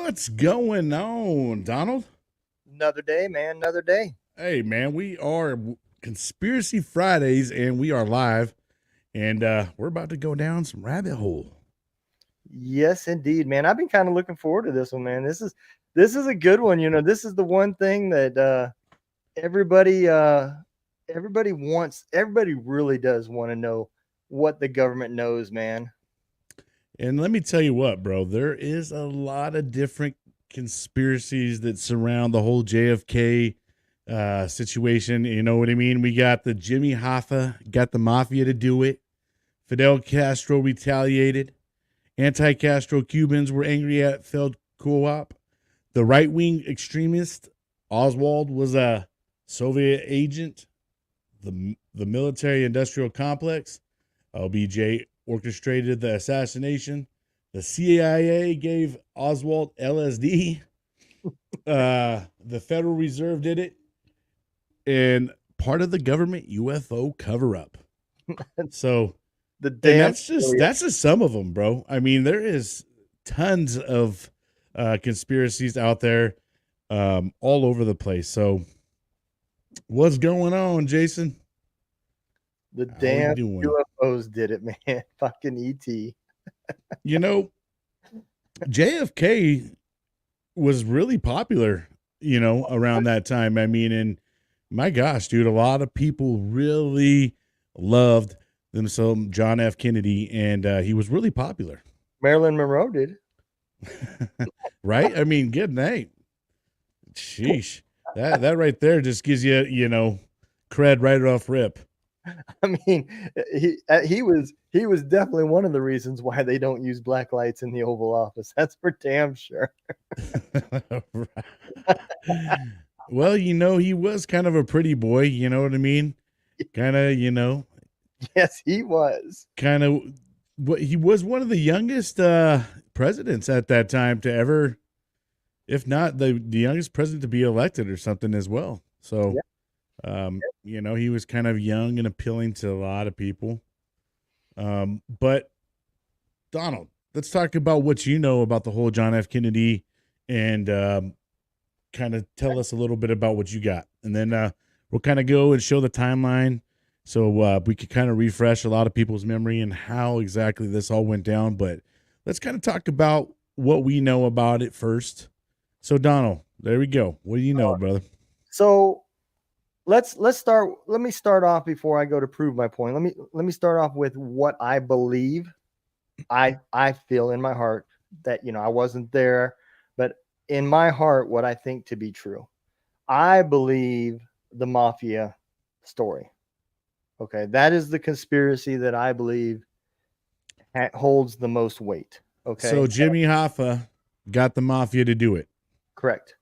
What's going on, Donald? Another day, man. Another day. Hey, man, we are Conspiracy Fridays and we are live and we're about to go down some rabbit hole. Yes, indeed, man. I've been kind of looking forward to this one, man. This is a good one. This is the one thing that everybody everybody wants. Everybody really does want to know what the government knows, man. And let me tell you what, bro, there is a lot of different conspiracies that surround the whole JFK situation. You know what I mean? We got the Jimmy Hoffa, got the mafia to do it. Fidel Castro retaliated. Anti Castro Cubans were angry at failed co op. The right wing extremist Oswald was a Soviet agent. The military industrial complex, LBJ, orchestrated the assassination. The CIA gave Oswald LSD. The Federal Reserve did it. And part of the government UFO cover up. So, The and damn that's just some of them, bro. I mean, there is tons of conspiracies out there, all over the place. So, what's going on, Jason? the How we damn doing? UFOs did it, man. Fucking ET. You know, JFK was really popular, around that time. I mean, and my gosh, dude, a lot of people really loved themselves John F. Kennedy, and he was really popular, Marilyn Monroe did. right? I mean, good night. Sheesh, that right there just gives you, cred right off rip. I mean, he was definitely one of the reasons why they don't use black lights in the Oval Office. That's for damn sure. Well, he was kind of a pretty boy, you know what I mean? Kind of, Yes, he was. kind of what he was one of the youngest presidents at that time to ever, if not the youngest president to be elected or something as well. So, Yeah. he was kind of young and appealing to a lot of people. But Donald, let's talk about what you know about the whole John F. Kennedy and kind of tell us a little bit about what you got. And then we'll kind of go and show the timeline so we could kind of refresh a lot of people's memory and how exactly this all went down. But let's kind of talk about what we know about it first. So, Donald, there we go. What do you know, brother? So let's start. Let me start off before I go to prove my point. Let me start off with what I believe. I feel in my heart that I wasn't there, but in my heart, what I think to be true. I believe the mafia story. Okay, that is the conspiracy that I believe holds the most weight. So, Okay, Jimmy Hoffa got the mafia to do it. correct.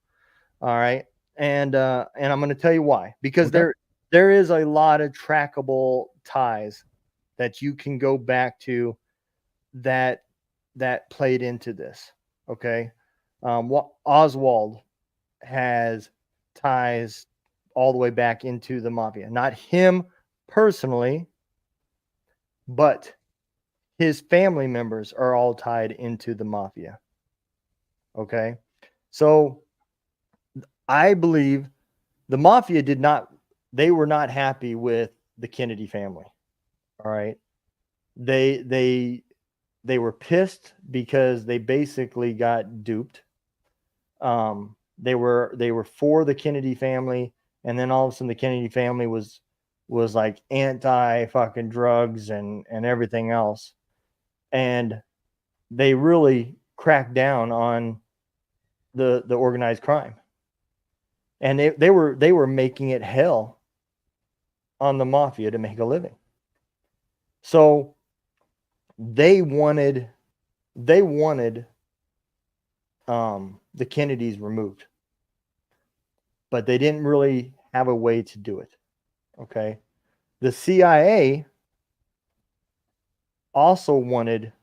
All right, and I'm going to tell you why. Because Okay. there is a lot of trackable ties that you can go back to that played into this. Okay, what Oswald has ties all the way back into the mafia. Not him personally, but his family members are all tied into the mafia. Okay, so I believe the mafia did not. They were not happy with the Kennedy family. All right, they they they were pissed because they basically got duped. They were for the Kennedy family, and then all of a sudden the Kennedy family was like anti fucking drugs and everything else, and they really cracked down on the organized crime, and they were making it hell on the mafia to make a living. So they wanted they wanted the Kennedys removed, but they didn't really have a way to do it. Okay, the CIA also wanted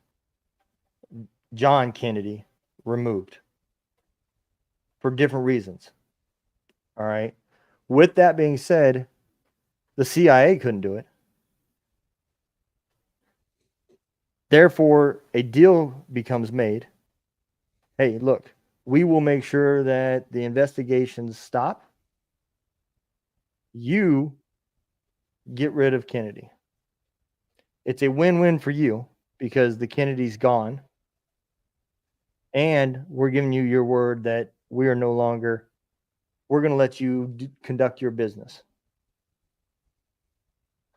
John Kennedy removed for different reasons. All right. With that being said, the CIA couldn't do it. Therefore, a deal becomes made. Hey, look, We will make sure that the investigations stop. You get rid of Kennedy. It's a win-win for you because the Kennedy's gone. And we're giving you your word that we are no longer, we're going to let you conduct your business.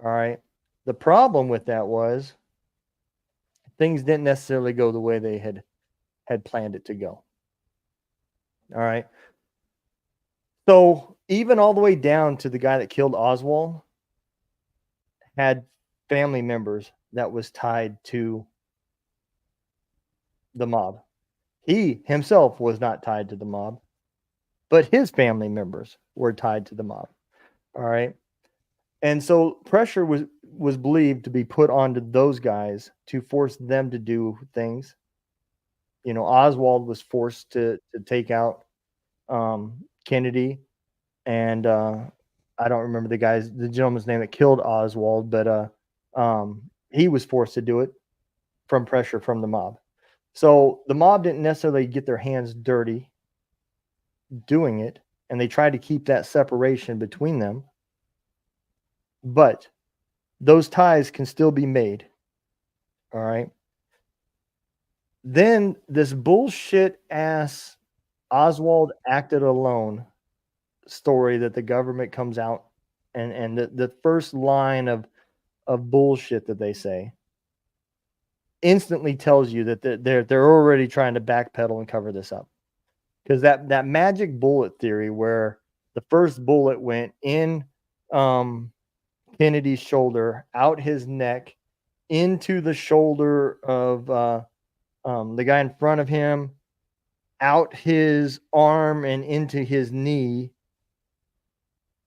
All right. The problem with that was things didn't necessarily go the way they had planned it to go. All right. So even all the way down to the guy that killed Oswald had family members that was tied to the mob. He himself was not tied to the mob, but his family members were tied to the mob. All right. And so pressure was believed to be put onto those guys to force them to do things. You know, Oswald was forced to take out Kennedy, and I don't remember the gentleman's name that killed Oswald, but he was forced to do it from pressure from the mob. So the mob didn't necessarily get their hands dirty doing it, and they tried to keep that separation between them. But those ties can still be made. All right. Then this bullshit ass Oswald acted alone story that the government comes out and the first line of bullshit that they say instantly tells you that they're already trying to backpedal and cover this up. Because that magic bullet theory where the first bullet went in Kennedy's shoulder, out his neck, into the shoulder of the guy in front of him, out his arm and into his knee,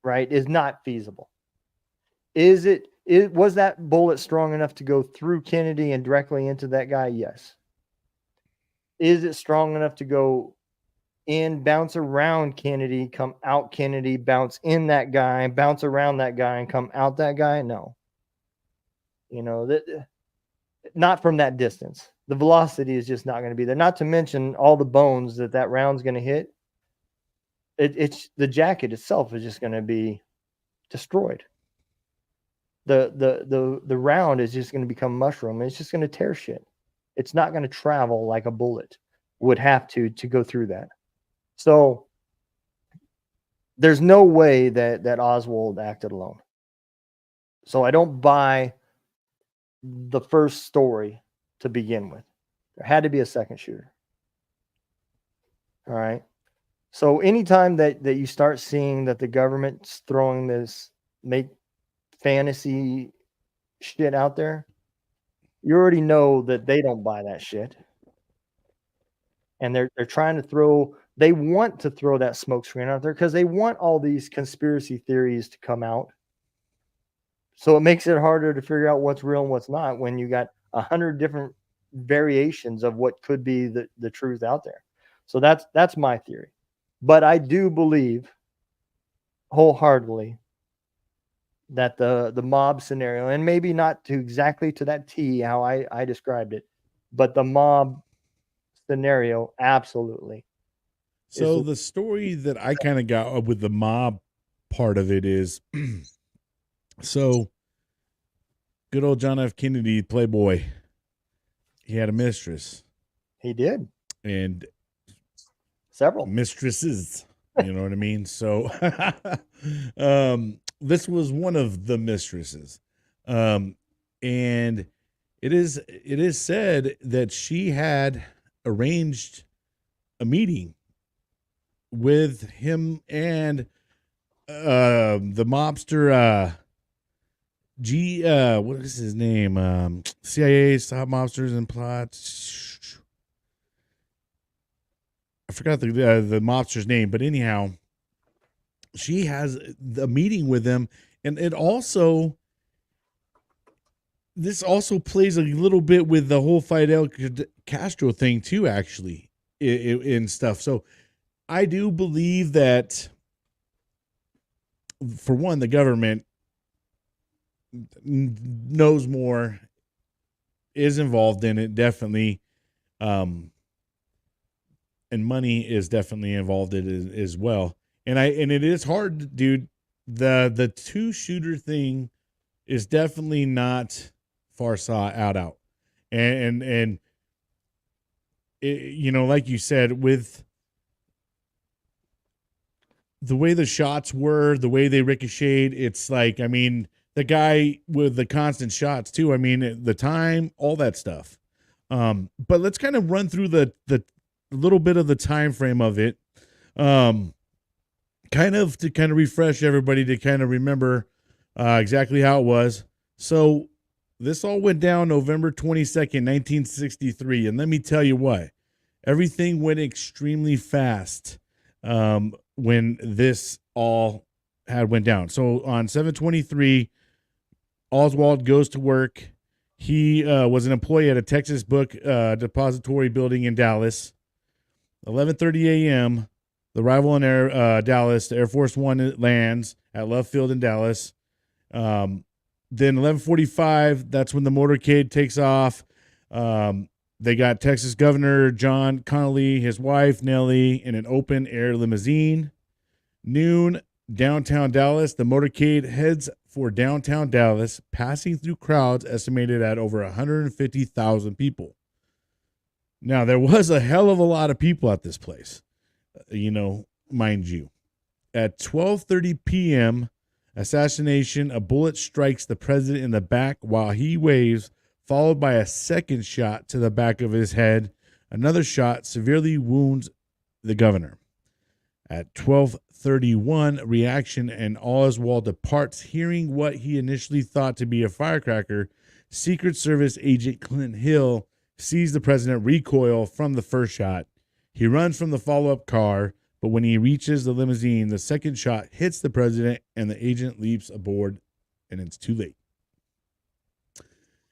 right, is not feasible. Was that bullet strong enough to go through Kennedy and directly into that guy? Yes. Is it strong enough to go in, bounce around Kennedy, come out Kennedy, bounce in that guy, bounce around that guy, and come out that guy? No. You know, that not from that distance. The velocity is just not going to be there. Not to mention all the bones that round's going to hit. It's the jacket itself is just going to be destroyed. The round is just going to become mushroom. And it's just going to tear shit. It's not going to travel like a bullet would have to go through that. So there's no way that Oswald acted alone. So I don't buy the first story to begin with. There had to be a second shooter. All right. So anytime that you start seeing that the government's throwing this make fantasy shit out there, you already know that they don't buy that shit. And they're trying to they want to throw that smoke screen out there because they want all these conspiracy theories to come out. So it makes it harder to figure out what's real and what's not when you got 100 different variations of what could be the truth out there. So that's my theory. But I do believe wholeheartedly that the mob scenario, and maybe not to exactly to that T how I described it, but the mob scenario absolutely. So the story that I kind of got with the mob part of it is so good old John F. Kennedy, playboy. He had a mistress. He did. And several mistresses. You know what I mean? So this was one of the mistresses. And it is said that she had arranged a meeting with him and the mobster what is his name? CIA Stop Mobsters and Plots. I forgot the mobster's name, but anyhow, she has the meeting with them, and this also plays a little bit with the whole Fidel Castro thing too, actually, in stuff. So I do believe that, for one, the government knows more, is involved in it, definitely. and money is definitely involved in it as well. And it is hard, dude. The two shooter thing is definitely not far saw out. And it, like you said, with the way the shots were, the way they ricocheted, it's like, I mean, the guy with the constant shots too. I mean, the time, all that stuff. But let's kind of run through the little bit of the time frame of it. Kind of to kind of refresh everybody to kind of remember exactly how it was. So this all went down November 22nd, 1963. And let me tell you what, everything went extremely fast when this all went down. So on 7/23, Oswald goes to work. He was an employee at a Texas book depository building in Dallas. 11:30 a.m., the arrival in Dallas, the Air Force One lands at Love Field in Dallas. Then 11:45, that's when the motorcade takes off. They got Texas Governor John Connally, his wife Nellie, in an open-air limousine. Noon, downtown Dallas, the motorcade heads for downtown Dallas, passing through crowds estimated at over 150,000 people. Now, there was a hell of a lot of people at this place, mind you. At 12:30 p.m., Assassination, a bullet strikes the president in the back while he waves, followed by a second shot to the back of his head. Another shot severely wounds the governor. At 12:31, reaction, and Oswald departs, hearing what he initially thought to be a firecracker. Secret Service agent Clint Hill sees the president recoil from the first shot. He runs from the follow-up car, but when he reaches the limousine, the second shot hits the president, and the agent leaps aboard, and it's too late.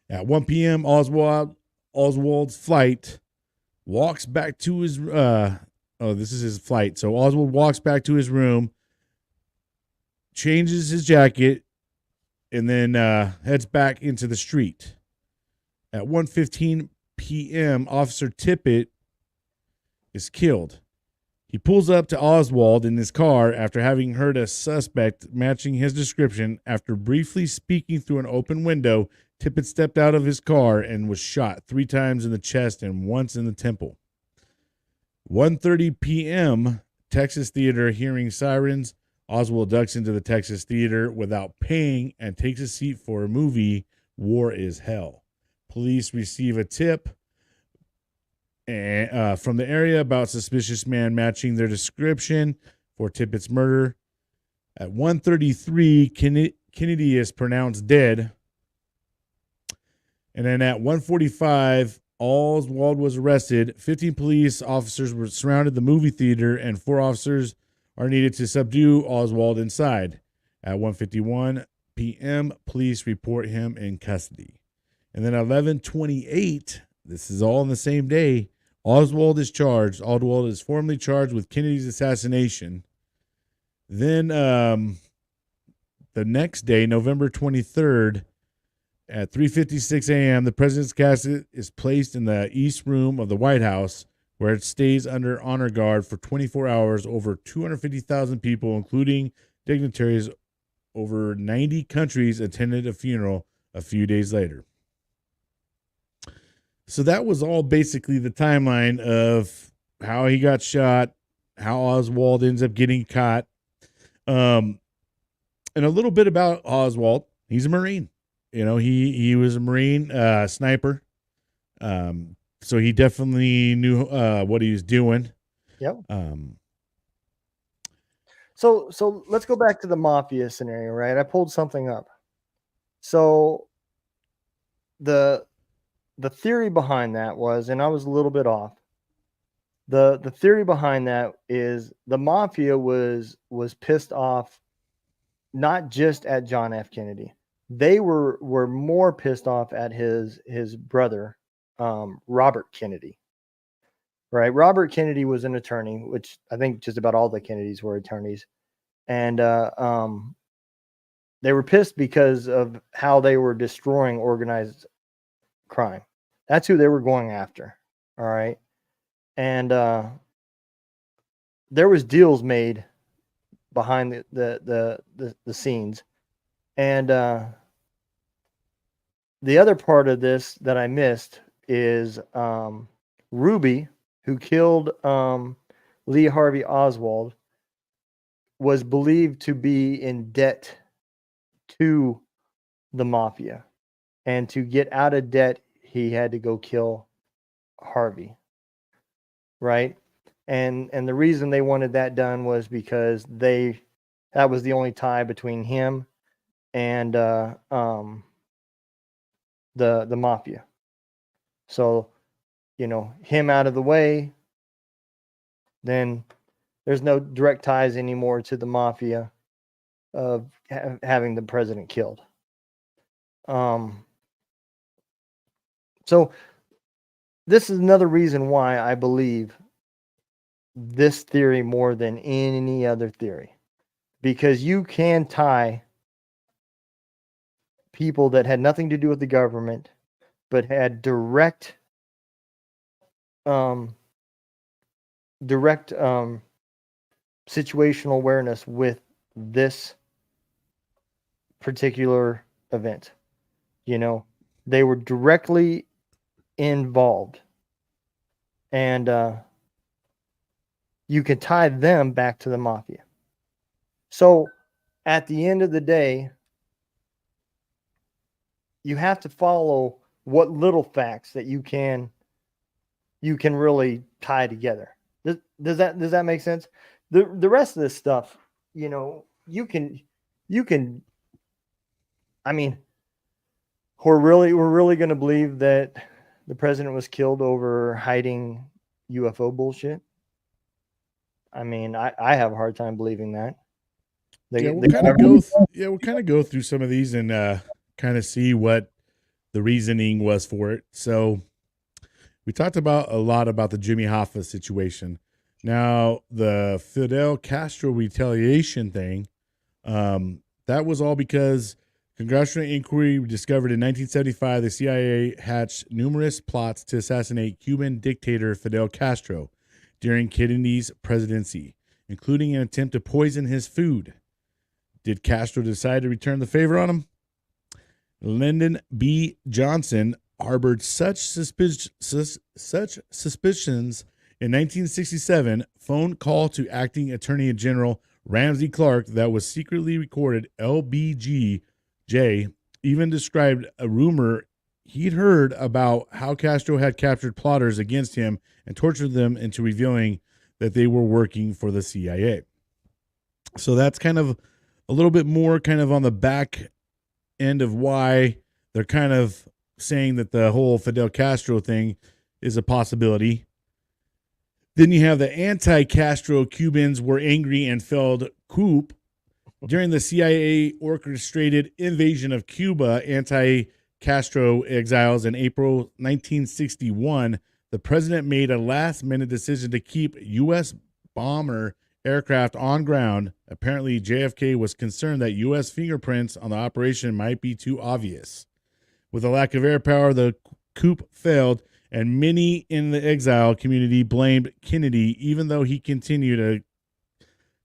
At 1 p.m., Oswald's flight walks back to his this is his flight. So Oswald walks back to his room, changes his jacket, and then heads back into the street. At 1:15 p.m., Officer Tippett is killed. He pulls up to Oswald in his car after having heard a suspect matching his description. After briefly speaking through an open window, Tippett stepped out of his car and was shot 3 times in the chest and once in the temple. 1:30 p.m., Texas Theater, hearing sirens. Oswald ducks into the Texas Theater without paying and takes a seat for a movie, War is Hell. Police receive a tip from the area about suspicious man matching their description for Tippett's murder. At 1:33, Kennedy is pronounced dead. And then at 1:45, Oswald was arrested. 15 police officers were surrounded the movie theater, and 4 officers are needed to subdue Oswald inside. At 1:51 p.m., police report him in custody. And then at 11:28, this is all on the same day, Oswald is charged. Oswald is formally charged with Kennedy's assassination. Then the next day, November 23rd, at 3:56 a.m., the president's casket is placed in the East Room of the White House, where it stays under honor guard for 24 hours. Over 250,000 people, including dignitaries over 90 countries, attended a funeral a few days later. So that was all basically the timeline of how he got shot, how Oswald ends up getting caught, and a little bit about Oswald. He's a Marine. He was a Marine sniper. So he definitely knew what he was doing. Yep. So let's go back to the mafia scenario, right? I pulled something up. So the theory behind that was, and I was a little bit off. The theory behind that is the mafia was pissed off not just at John F. Kennedy. They were more pissed off at his brother, Robert Kennedy. Right? Robert Kennedy was an attorney, which I think just about all the Kennedys were attorneys. And they were pissed because of how they were destroying organized crime. That's who they were going after. All right. And there was deals made behind the scenes. And the other part of this that I missed is Ruby, who killed Lee Harvey Oswald, was believed to be in debt to the mafia. And to get out of debt, he had to go kill Harvey. Right? And the reason they wanted that done was because that was the only tie between him and the mafia. So, him out of the way, then there's no direct ties anymore to the mafia of having the president killed. So this is another reason why I believe this theory more than any other theory, because you can tie people that had nothing to do with the government but had direct situational awareness with this particular event. They were directly involved, and you can tie them back to the mafia. So at the end of the day, you have to follow what little facts that you can really tie together. Does that make sense? The rest of this stuff, you can I mean, we're really going to believe that the president was killed over hiding UFO bullshit. I mean, I have a hard time believing that. We'll kind of go through some of these and kind of see what the reasoning was for it. So we talked about a lot about the Jimmy Hoffa situation. Now, the Fidel Castro retaliation thing, that was all because congressional inquiry discovered in 1975 the CIA hatched numerous plots to assassinate Cuban dictator Fidel Castro during Kennedy's presidency, including an attempt to poison his food. Did Castro decide to return the favor on him? Lyndon B. Johnson harbored such suspicions in 1967 phone call to acting Attorney General Ramsey Clark that was secretly recorded. LBJ even described a rumor he'd heard about how Castro had captured plotters against him and tortured them into revealing that they were working for the CIA. So that's kind of a little bit more kind of on the back end of why they're kind of saying that the whole Fidel Castro thing is a possibility. Then you have the anti-Castro Cubans were angry and failed coup. During the CIA orchestrated invasion of Cuba, anti-Castro exiles in April 1961, the president made a last-minute decision to keep U.S. bomber aircraft on ground. Apparently, JFK was concerned that U.S. fingerprints on the operation might be too obvious. With a lack of air power, the coup failed, and many in the exile community blamed Kennedy, even though he continued a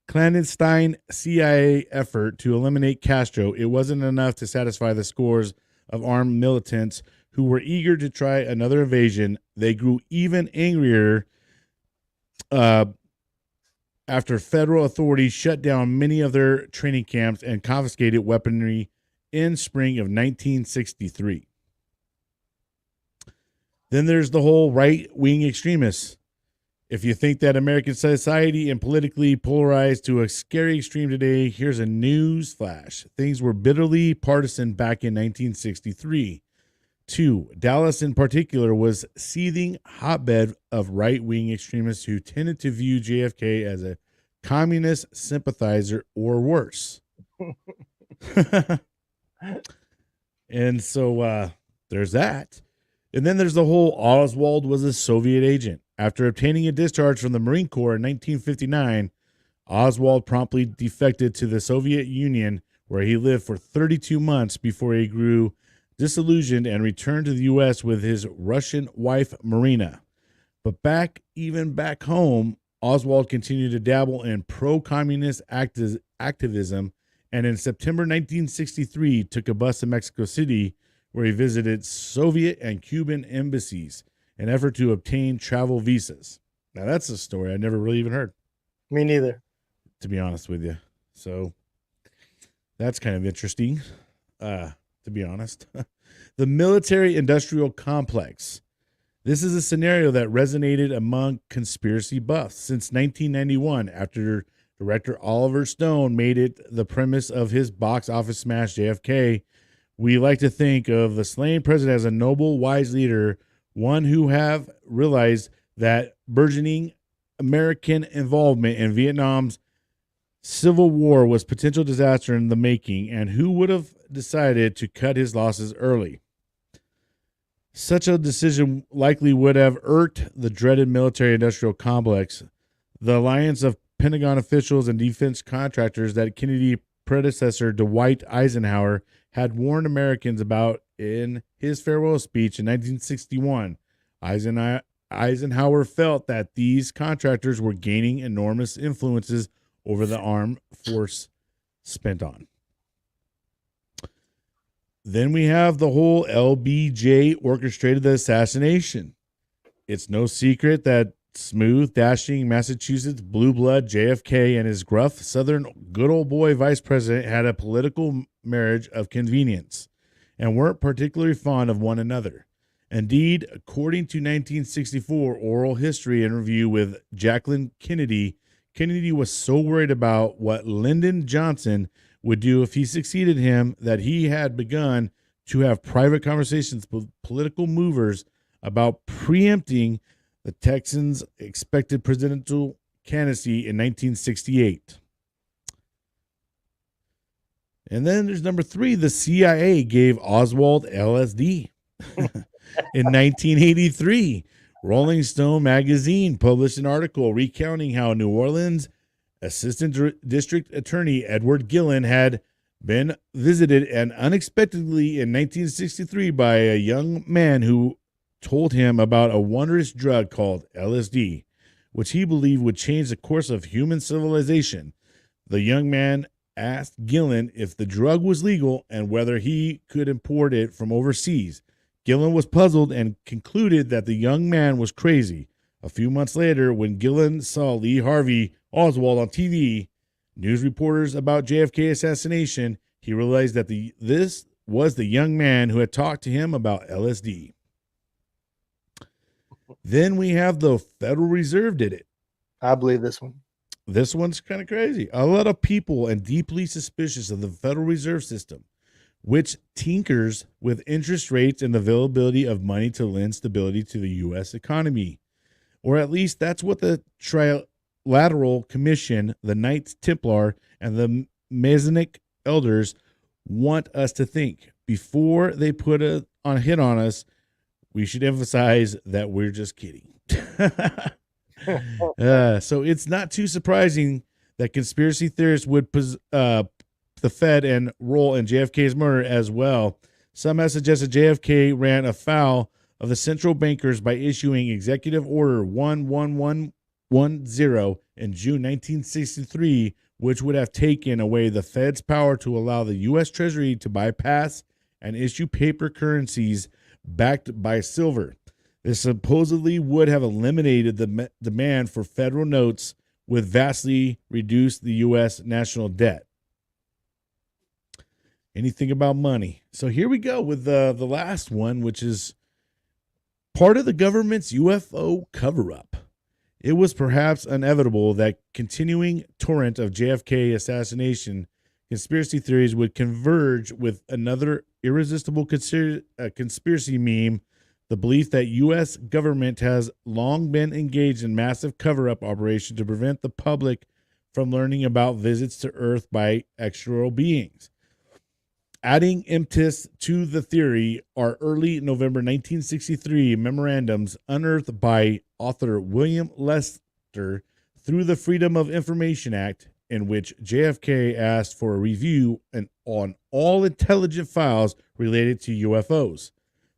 clandestine CIA effort to eliminate Castro. It wasn't enough to satisfy the scores of armed militants who were eager to try another invasion. They grew even angrier after federal authorities shut down many of their training camps and confiscated weaponry in spring of 1963. Then there's the whole right-wing extremists. If you think that American society and politically polarized to a scary extreme today, here's a news flash. Things were bitterly partisan back in 1963. 2. Dallas in particular was seething hotbed of right-wing extremists who tended to view JFK as a communist sympathizer or worse. And so there's that. And then there's the whole Oswald was a Soviet agent. After obtaining a discharge from the Marine Corps in 1959, Oswald promptly defected to the Soviet Union, where he lived for 32 months before he grew disillusioned and returned to the U.S. with his Russian wife, Marina. But back home, Oswald continued to dabble in pro-communist activism, and in September 1963 took a bus to Mexico City, where he visited Soviet and Cuban embassies in an effort to obtain travel visas. Now that's a story I never really even heard, Me neither. to be honest with you. So that's kind of interesting, to be honest. The military-industrial complex. This is a scenario that resonated among conspiracy buffs since 1991, after director Oliver Stone made it the premise of his box office smash JFK. We like to think of the slain president as a noble, wise leader, one who have realized that burgeoning American involvement in Vietnam's Civil War was potential disaster in the making, and who would have decided to cut his losses early. Such a decision likely would have irked the dreaded military-industrial complex, the alliance of Pentagon officials and defense contractors that Kennedy predecessor Dwight Eisenhower had warned Americans about in his farewell speech in 1961. Eisenhower felt that these contractors were gaining enormous influences over the armed force spent on. Then we have the whole LBJ orchestrated the assassination. It's no secret that smooth, dashing Massachusetts blue blood JFK and his gruff Southern good old boy vice president had a political marriage of convenience and weren't particularly fond of one another. Indeed, according to 1964 oral history interview with Jacqueline Kennedy, Kennedy was so worried about what Lyndon Johnson would do if he succeeded him that he had begun to have private conversations with political movers about preempting the Texans' expected presidential candidacy in 1968. And then there's number 3. The CIA gave Oswald LSD. In 1983, Rolling Stone magazine published an article recounting how New Orleans Assistant District Attorney Edward Gillen had been visited and unexpectedly in 1963 by a young man who told him about a wondrous drug called LSD, which he believed would change the course of human civilization. The young man asked Gillen if the drug was legal and whether he could import it from overseas. Gillen was puzzled and concluded that the young man was crazy. A few months later, when Gillen saw Lee Harvey Oswald on TV, news reporters about JFK assassination, he realized that this was the young man who had talked to him about LSD. Then we have the Federal Reserve did it. I believe this one. This one's kind of crazy. A lot of people are deeply suspicious of the Federal Reserve System, which tinkers with interest rates and the availability of money to lend stability to the U.S. economy. Or at least that's what the Trilateral Commission, the Knights Templar, and the Masonic Elders want us to think. Before they put a hit on us, we should emphasize that we're just kidding. So it's not too surprising that conspiracy theorists would the Fed and role in JFK's murder as well. Some have suggested JFK ran afoul of the central bankers by issuing Executive Order 11110 in June 1963, which would have taken away the Fed's power to allow the U.S. Treasury to bypass and issue paper currencies backed by silver. This supposedly would have eliminated the demand for federal notes, with vastly reduced the U.S. national debt. Anything about money? So here we go with the last one, which is part of the government's UFO cover-up. It was perhaps inevitable that continuing torrent of JFK assassination conspiracy theories would converge with another irresistible conspiracy meme, the belief that U.S. government has long been engaged in massive cover-up operation to prevent the public from learning about visits to Earth by extraterrestrial beings. Adding impetus to the theory are early November 1963 memorandums unearthed by author William Lester through the Freedom of Information Act, in which JFK asked for a review on all intelligent files related to UFOs.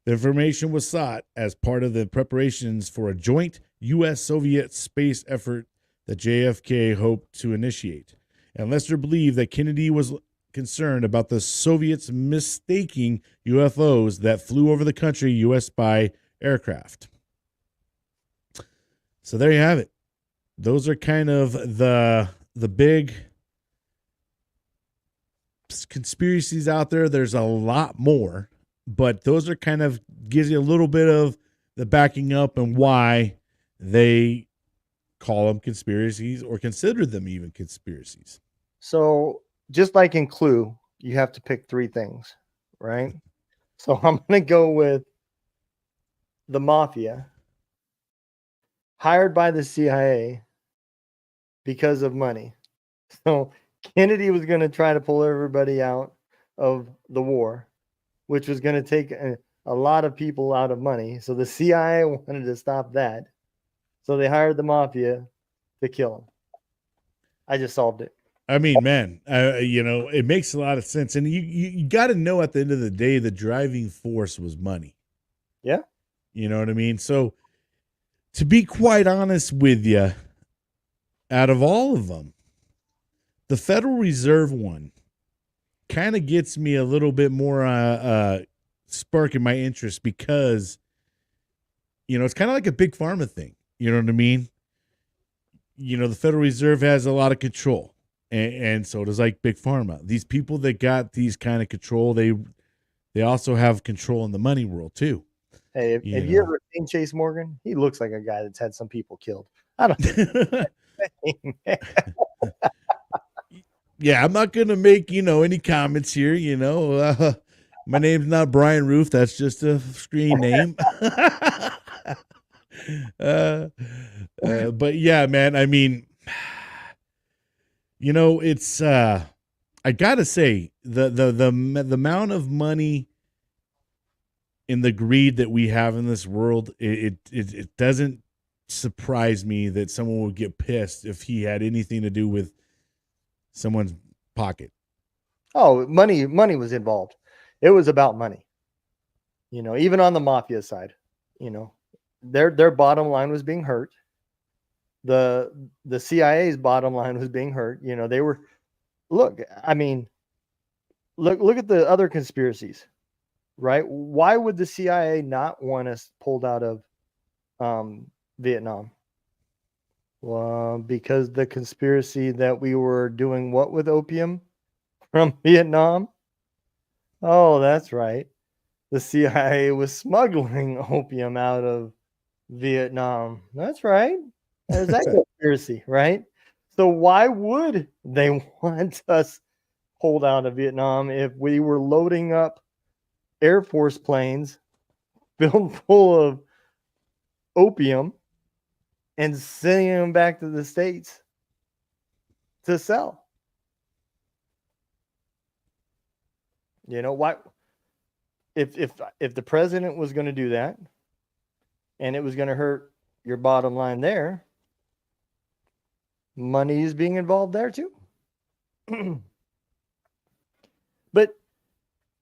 The information was sought as part of the preparations for a joint U.S.-Soviet space effort that JFK hoped to initiate. And Lester believed that Kennedy was concerned about the Soviets mistaking UFOs that flew over the country U.S. spy aircraft. So there you have it. Those are kind of the big conspiracies out there. There's a lot more, but those are kind of gives you a little bit of the backing up and why they call them conspiracies or consider them even conspiracies. So just like in Clue, you have to pick three things, right? So I'm going to go with the mafia, hired by the CIA because of money. So Kennedy was going to try to pull everybody out of the war, which was going to take a lot of people out of money. So the CIA wanted to stop that. So they hired the mafia to kill him. I just solved it. I mean, man, it makes a lot of sense. And you got to know at the end of the day, the driving force was money. Yeah. You know what I mean? So to be quite honest with you, out of all of them, the Federal Reserve one kind of gets me a little bit more spark in my interest because, it's kind of like a big pharma thing. You know what I mean? The Federal Reserve has a lot of control. And so does like big pharma. These people that got these kind of control, they also have control in the money world too. Hey, have you ever seen Chase Morgan? He looks like a guy that's had some people killed. I don't know. Yeah, I'm not gonna make any comments here. My name's not Brian Roof. That's just a screen name. But yeah, man. I mean. It's I gotta say the amount of money and the greed that we have in this world, it doesn't surprise me that someone would get pissed if he had anything to do with someone's pocket. Oh, money was involved. It was about money. Even on the mafia side, their bottom line was being hurt. The CIA's bottom line was being hurt. They were look at the other conspiracies, right? Why would the CIA not want us pulled out of Vietnam? Well, because the conspiracy that we were doing what with opium from Vietnam? Oh, that's right. The CIA was smuggling opium out of Vietnam. That's right. There's that conspiracy, right? So why would they want us pulled out of Vietnam if we were loading up Air Force planes filled full of opium and sending them back to the States to sell? Why? If the president was going to do that and it was going to hurt your bottom line there, money is being involved there too. But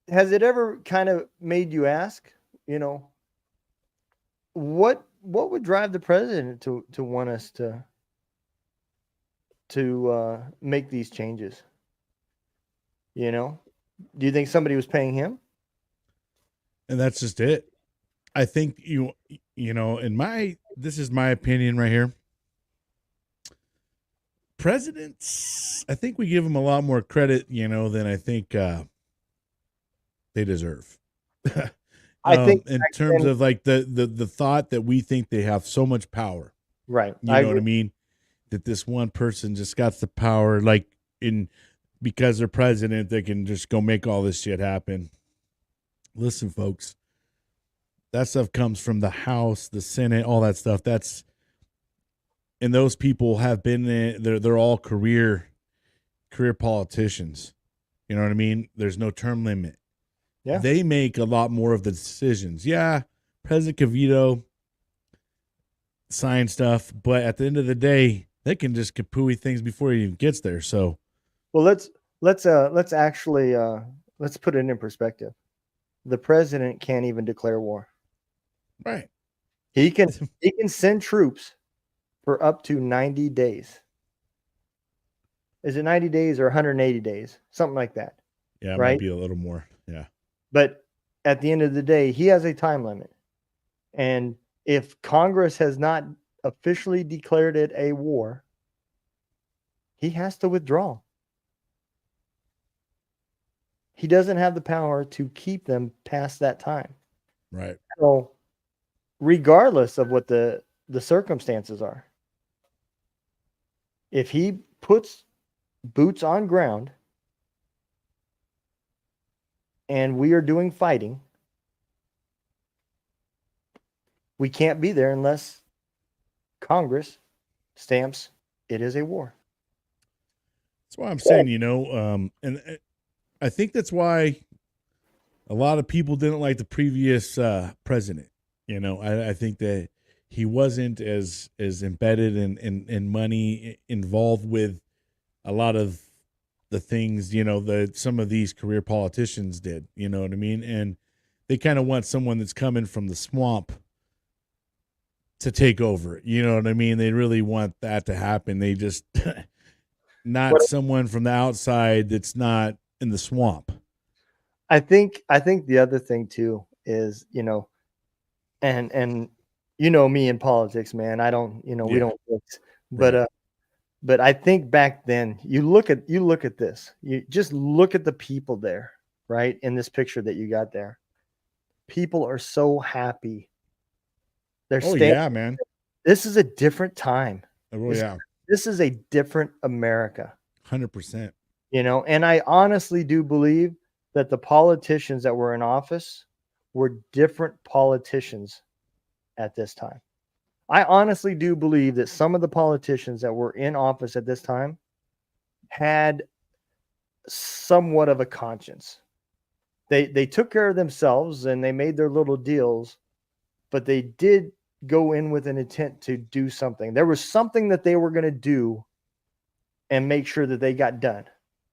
has it ever kind of made you ask, what would drive the president to want us to make these changes? Do you think somebody was paying him? And that's just it. I think this is my opinion right here. Presidents, I think we give them a lot more credit, than I think they deserve. I think in terms of like the thought that we think they have so much power, right? You know what I mean? That this one person just got the power, because they're president, they can just go make all this shit happen. Listen, folks, that stuff comes from the House, the Senate, all that stuff. And those people have been they're all career politicians. You know what I mean? There's no term limit. Yeah. They make a lot more of the decisions. Yeah, President can veto, sign stuff, but at the end of the day, they can just kapooey things before he even gets there. So, well, let's actually let's put it in perspective. The president can't even declare war. Right. He can send troops for up to 90 days. Is it 90 days or 180 days? Something like that, Yeah, it might right? be a little more. Yeah. But at the end of the day, he has a time limit. And if Congress has not officially declared it a war, he has to withdraw. He doesn't have the power to keep them past that time. Right. So, regardless of what the circumstances are, if he puts boots on ground and we are doing fighting, we can't be there unless Congress stamps it is a war. That's why I'm saying, and I think that's why a lot of people didn't like the previous president. I think that he wasn't as embedded in money involved with a lot of the things, that some of these career politicians did. You know what I mean? And they kind of want someone that's coming from the swamp to take over. You know what I mean? They really want that to happen. They just not someone from the outside that's not in the swamp. I think the other thing too is, and me in politics, man. I don't, we don't mix. But Right. but I think back then, you look at this. You just look at the people there, right? In this picture that you got there. People are so happy. They're Oh staying. yeah, man. This is a different time. Oh yeah. This is a different America. 100%. And I honestly do believe that the politicians that were in office were different politicians at this time. I honestly do believe that some of the politicians that were in office at this time had somewhat of a conscience. They took care of themselves and they made their little deals, but they did go in with an intent to do something. There was something that they were going to do and make sure that they got done.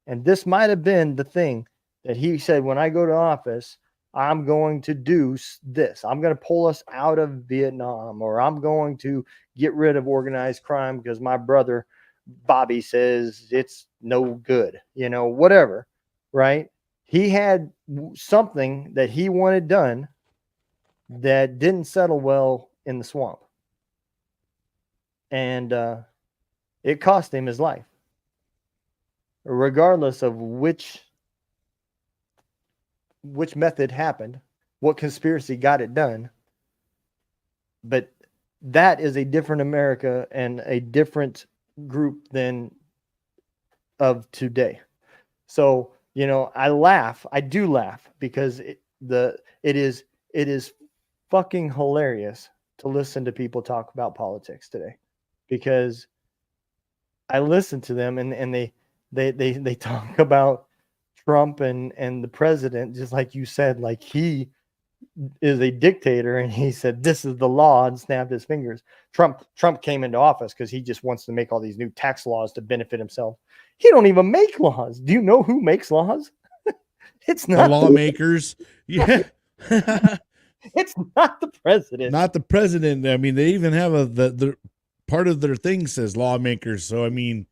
And this might have been the thing that he said, when I go to office, I'm going to do this. I'm going to pull us out of Vietnam, or I'm going to get rid of organized crime because my brother Bobby says it's no good, whatever, right? He had something that he wanted done that didn't settle well in the swamp. And it cost him his life. Regardless of which method happened, what conspiracy got it done. But that is a different America and a different group than of today. So, I do laugh because it is fucking hilarious to listen to people talk about politics today, because I listen to them and they talk about Trump and the president, just like you said, like he is a dictator and he said this is the law and snapped his fingers. Trump came into office because he just wants to make all these new tax laws to benefit himself. He don't even make laws. Do you know who makes laws? It's The not lawmakers. Yeah. it's not the president. Not the president. I mean, they even have the part of their thing says lawmakers. So I mean,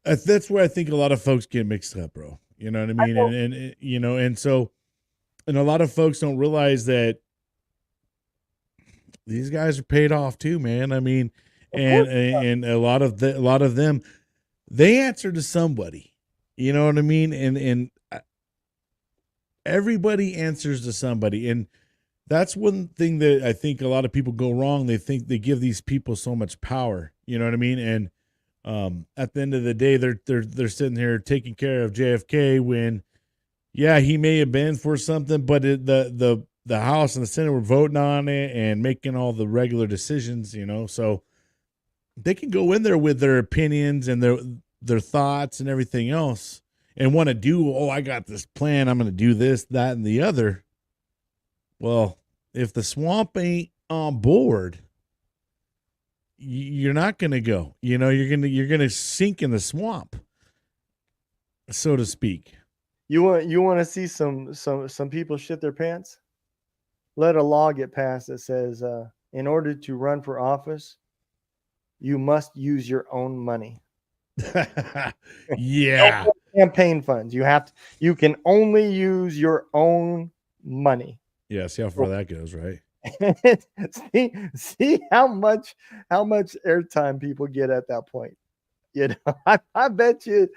that's where I think a lot of folks get mixed up, bro. You know what I mean? And a lot of folks don't realize that these guys are paid off too, man. I mean, and a lot of them, they answer to somebody. You know what I mean? And everybody answers to somebody, and that's one thing that I think a lot of people go wrong. They think they give these people so much power. You know what I mean? And at the end of the day, they're sitting here taking care of JFK when, yeah, he may have been for something, but the House and the Senate were voting on it and making all the regular decisions. So they can go in there with their opinions and their thoughts and everything else, and want to do. Oh, I got this plan. I'm going to do this, that, and the other. Well, if the swamp ain't on board, you're not going to go. You're going to sink in the swamp, so to speak. You want to see some people shit their pants? Let a law get passed that says in order to run for office, you must use your own money. Yeah. Campaign funds. You can only use your own money. Yeah. See how far that goes, right? see how much airtime people get at that point. You know, I bet you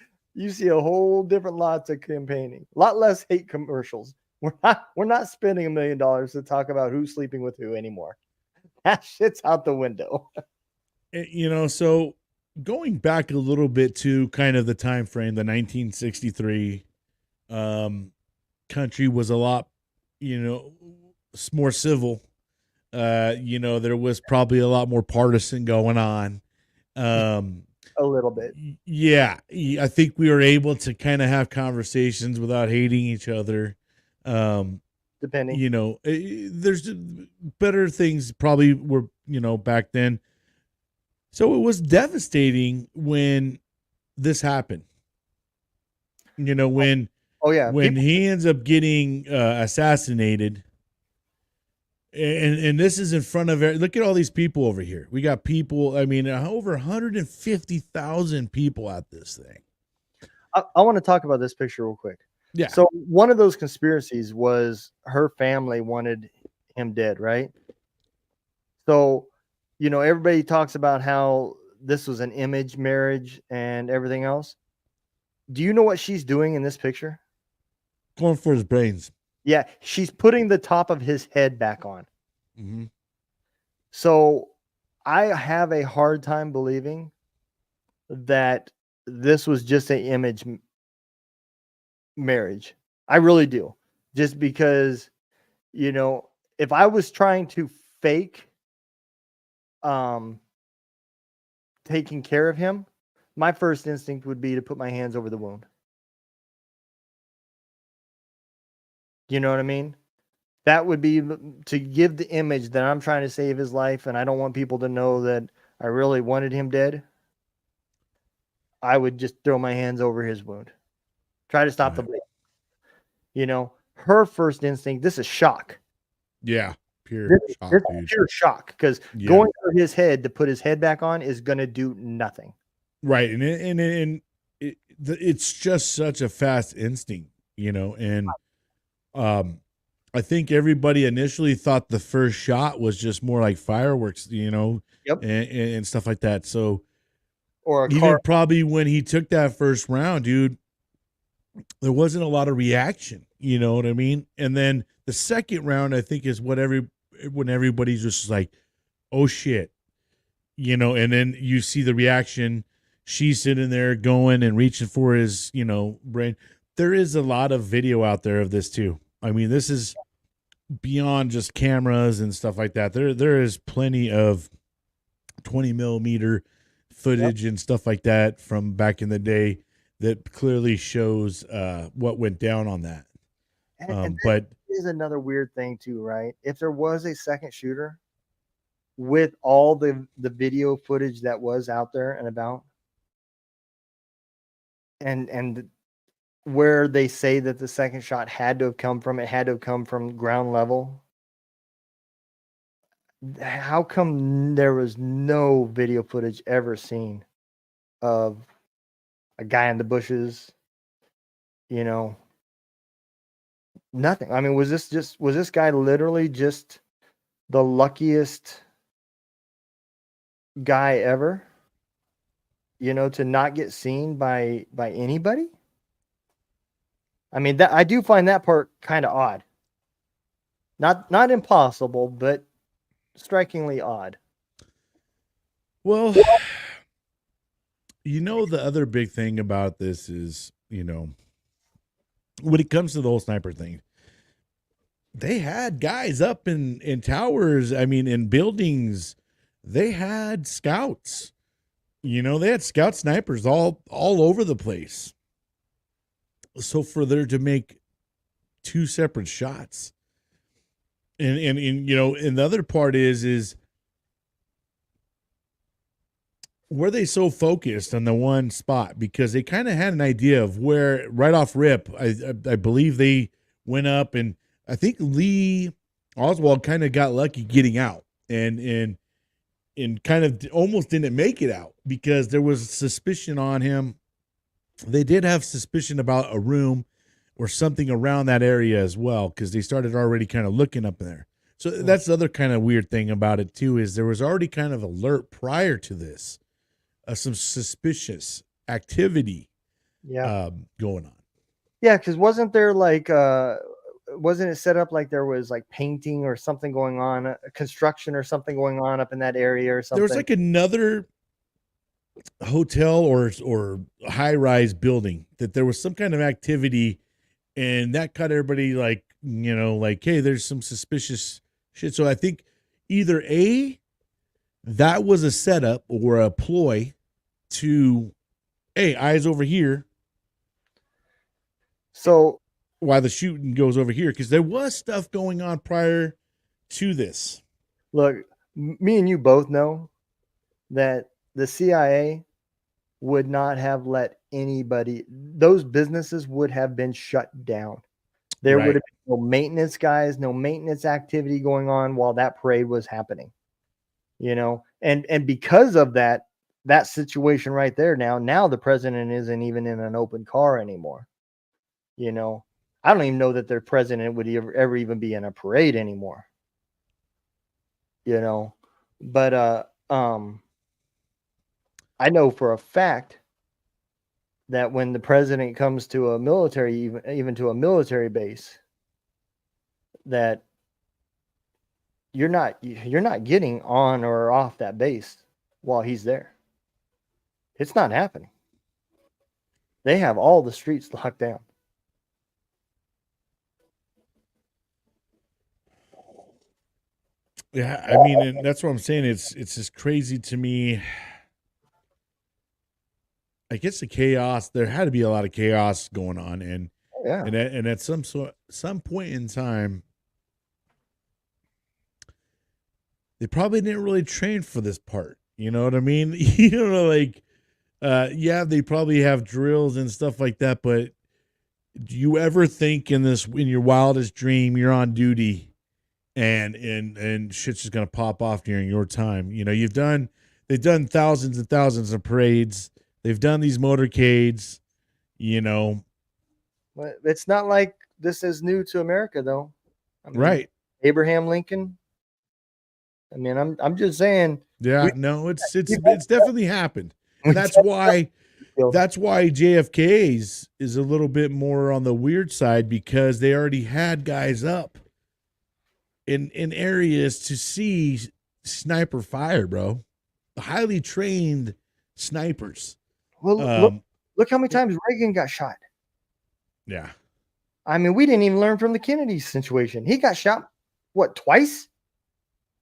see a whole different lots of campaigning, a lot less hate commercials. We're not spending $1 million to talk about who's sleeping with who anymore. That shit's out the window. So going back a little bit to kind of the time frame, the 1963 country was a lot, more civil. There was probably a lot more partisan going on. A little bit. Yeah, I think we were able to kind of have conversations without hating each other. Depending. There's better things probably were, back then. So it was devastating when this happened. When he ends up getting assassinated, and this is in front of look at all these people over here. We got people. I mean, over 150,000 people at this thing. I want to talk about this picture real quick. Yeah. So one of those conspiracies was her family wanted him dead, right? So, everybody talks about how this was an image marriage and everything else. Do you know what she's doing in this picture? Going for his brains. Yeah, she's putting the top of his head back on. Mm-hmm. So I have a hard time believing that this was just an image marriage. I really do. Just because, if I was trying to fake taking care of him, my first instinct would be to put my hands over the wound. You know what I mean? That would be to give the image that I'm trying to save his life, and I don't want people to know that I really wanted him dead. I would just throw my hands over his wound. Try to stop the bleeding. Her first instinct, this is shock. Yeah. Pure shock, because going for his head to put his head back on is going to do nothing. Right. And it's just such a fast instinct, and I think everybody initially thought the first shot was just more like fireworks, Yep. and stuff like that. So, or even probably when he took that first round, dude, there wasn't a lot of reaction. You know what I mean? And then the second round, I think, is when everybody's just like, oh shit, and then you see the reaction. She's sitting there going and reaching for his, brain. There is a lot of video out there of this too. I mean, this is beyond just cameras and stuff like that. There is plenty of 20 millimeter footage and stuff like that from back in the day that clearly shows what went down on that. And but is another weird thing too, right? If there was a second shooter with all the video footage that was out there and about, and where they say that the second shot had to have come from, it had to have come from ground level. How come there was no video footage ever seen of a guy in the bushes? Nothing. I mean, was this guy literally just the luckiest guy ever? To not get seen by anybody? I mean, that I do find that part kind of odd. Not impossible, but strikingly odd. Well, the other big thing about this is, when it comes to the whole sniper thing, they had guys up in towers. I mean, in buildings, they had scouts. They had scout snipers all over the place. So for there to make two separate shots, and the other part is were they so focused on the one spot because they kind of had an idea of where right off rip. I believe they went up, and I think Lee Oswald kind of got lucky getting out, and and kind of almost didn't make it out because there was suspicion on him. They did have suspicion about a room or something around that area as well because they started already kind of looking up there. So that's the other kind of weird thing about it too is there was already kind of alert prior to this, some suspicious activity going on. Yeah, because wasn't there like wasn't it set up like there was like painting or something going on, construction or something going on up in that area or something? There was like another hotel or high rise building that there was some kind of activity, and that caught everybody like like, hey, there's some suspicious shit. So I think either that was a setup or a ploy to, hey, eyes over here. So why the shooting goes over here, because there was stuff going on prior to this. Look, me and you both know that the CIA would not have let anybody, those businesses would have been shut down. There would have been no maintenance guys, no maintenance activity going on while that parade was happening. And because of that situation right there, now the president isn't even in an open car anymore. I don't even know that their president would ever even be in a parade anymore. But I know for a fact that when the president comes to a military, even to a military base, that you're not getting on or off that base while he's there. It's not happening. They have all the streets locked down. Yeah, I mean, and that's what I'm saying. It's just crazy to me. I guess the chaos. There had to be a lot of chaos going on, and at some point in time, they probably didn't really train for this part. You know what I mean? They probably have drills and stuff like that. But do you ever think in your wildest dream you're on duty and shit's just gonna pop off during your time? They've done thousands and thousands of parades. They've done these motorcades, But it's not like this is new to America, though. Right. Abraham Lincoln. I mean, I'm just saying. Yeah, it's definitely happened. And that's why JFK's is a little bit more on the weird side, because they already had guys up in areas to see sniper fire, bro. Highly trained snipers. Well, look how many times Reagan got shot. Yeah. I mean, we didn't even learn from the Kennedy situation. He got shot, what, twice?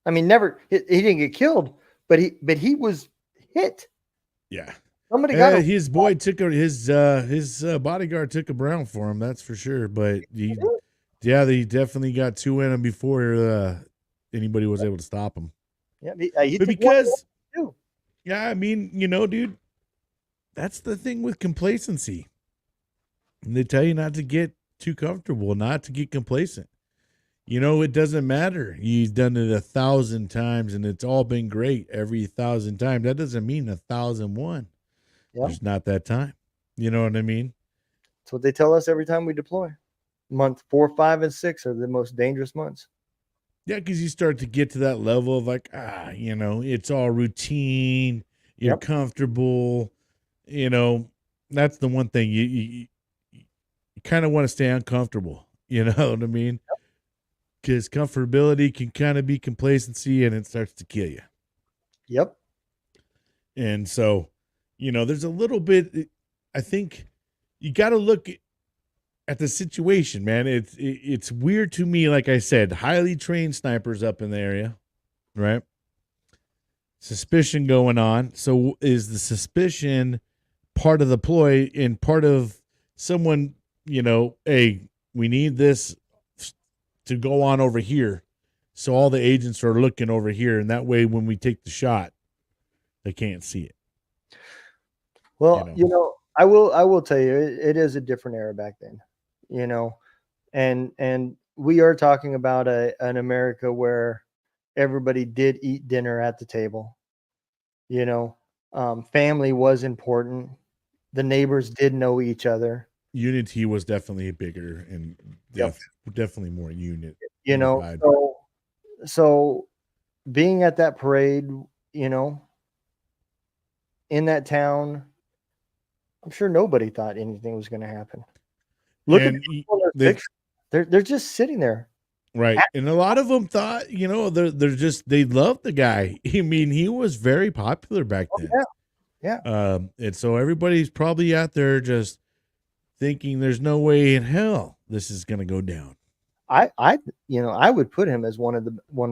I mean, never. He didn't get killed, but he was hit. Yeah. Somebody got his boy took his bodyguard took a brown for him. That's for sure. But they definitely got two in him before anybody was able to stop him. Yeah, I mean, dude, that's the thing with complacency. And they tell you not to get too comfortable, not to get complacent. It doesn't matter. You've done it 1,000 times and it's all been great every 1,000 times. That doesn't mean 1,001. Yep. There's not that time. You know what I mean? That's what they tell us every time we deploy. Month 4, 5, and 6 are the most dangerous months. Yeah, because you start to get to that level of like, it's all routine. You're comfortable. That's the one thing you kind of want to stay uncomfortable. You know what I mean? Because comfortability can kind of be complacency, and it starts to kill you. Yep. And so, there's a little bit. I think you got to look at the situation, man. It's weird to me. Like I said, highly trained snipers up in the area, right? Suspicion going on. So is the suspicion part of the ploy and part of someone? Hey, we need this to go on over here, so all the agents are looking over here, and that way when we take the shot, they can't see it. Well, I will tell you, it is a different era back then, and we are talking about an America where everybody did eat dinner at the table. You know, family was important. The neighbors did know each other. Unity was definitely bigger and Yep. definitely more You know, unified. so being at that parade, you know, in that town, I'm sure nobody thought anything was going to happen. Look at And the people in those they pictures. They're just sitting there. right, and a lot of them thought, they're just they loved the guy. I mean, he was very popular back Oh then. yeah, yeah. And so everybody's probably out there just thinking there's no way in hell this is going to go down. I would put him as one of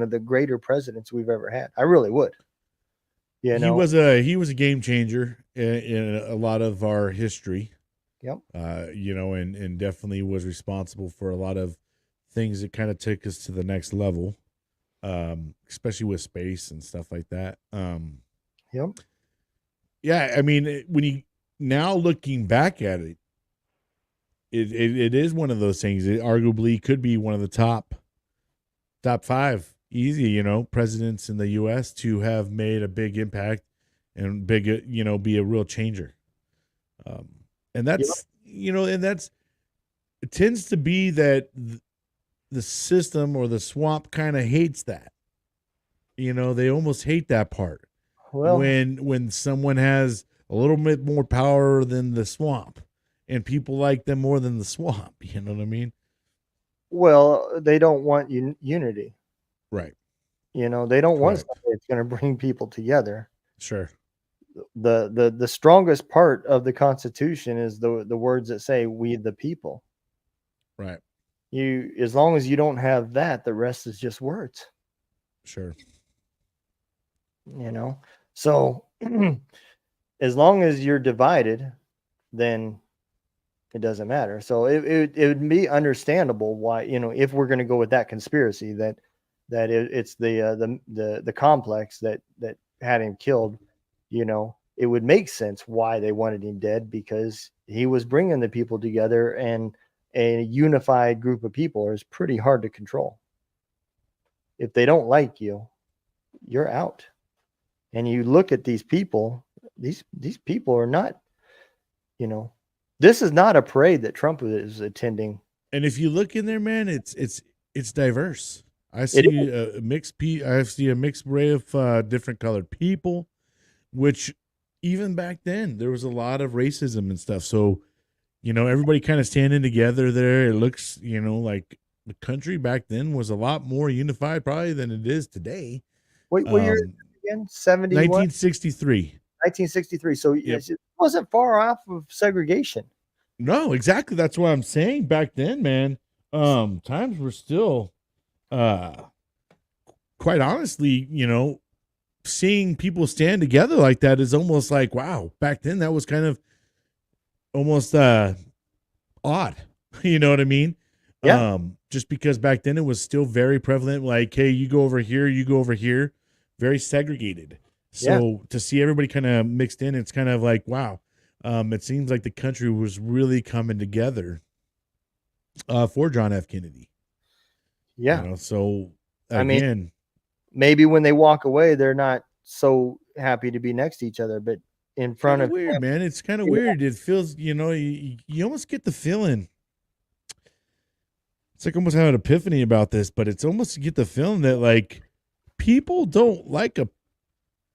the greater presidents we've ever had. I really would. You He know. was a game changer in a lot of our history. Yep. And definitely was responsible for a lot of things that kind of took us to the next level, especially with space and stuff like that. Yep. Yeah, I mean, when you now looking back at it, it is one of those things. It arguably could be one of the top five easy, presidents in the U.S. to have made a big impact and big, be a real changer. Um, and Yep. that's it tends to be that the system or the swamp kind of hates that. They almost hate that part Well, when someone has a little bit more power than the swamp, and people like them more than the swamp. You know what I mean? they don't want unity. Right. They don't want Correct. something that's going to bring people together. Sure. The strongest part of the Constitution is the words that say "We the people." Right. As long as you don't have that, the rest is just words. Sure. You know, so as long as you're divided, then it doesn't matter. So it would be understandable why, if we're going to go with that conspiracy it's the complex that had him killed. It would make sense why they wanted him dead, because he was bringing the people together, and a unified group of people is pretty hard to control. If they don't like you, you're out. And you look at these people; these people are not, you know, this is not a parade that Trump is attending. And if you look in there, man, it's diverse. I It see is. a I see a mixed array of different colored people, which even back then there was a lot of racism and stuff. So everybody kind of standing together there. It looks like the country back then was a lot more unified probably than it is today. What year is Um, it again? 70 what? 1963. 1963. So Yep. yes, it wasn't far off of segregation. No, exactly. That's what I'm saying. Back then, man, times were still, uh, quite honestly, seeing people stand together like that is almost like, wow. Back then, that was kind of almost odd. You know what I mean? Yeah, Just because back then it was still very prevalent. Like, hey, you go over here, you go over here, very segregated. yeah, So to see everybody kind of mixed in, it's kind of like, wow. It seems like the country was really coming together for John F. Kennedy. yeah. So I mean, again, maybe when they walk away, they're not so happy to be next to each other, but in kind front of of weird, him, man. It's kind of you know, weird. It feels, you almost get the feeling. It's like almost have an epiphany about this, but it's almost you get the feeling that like people don't like a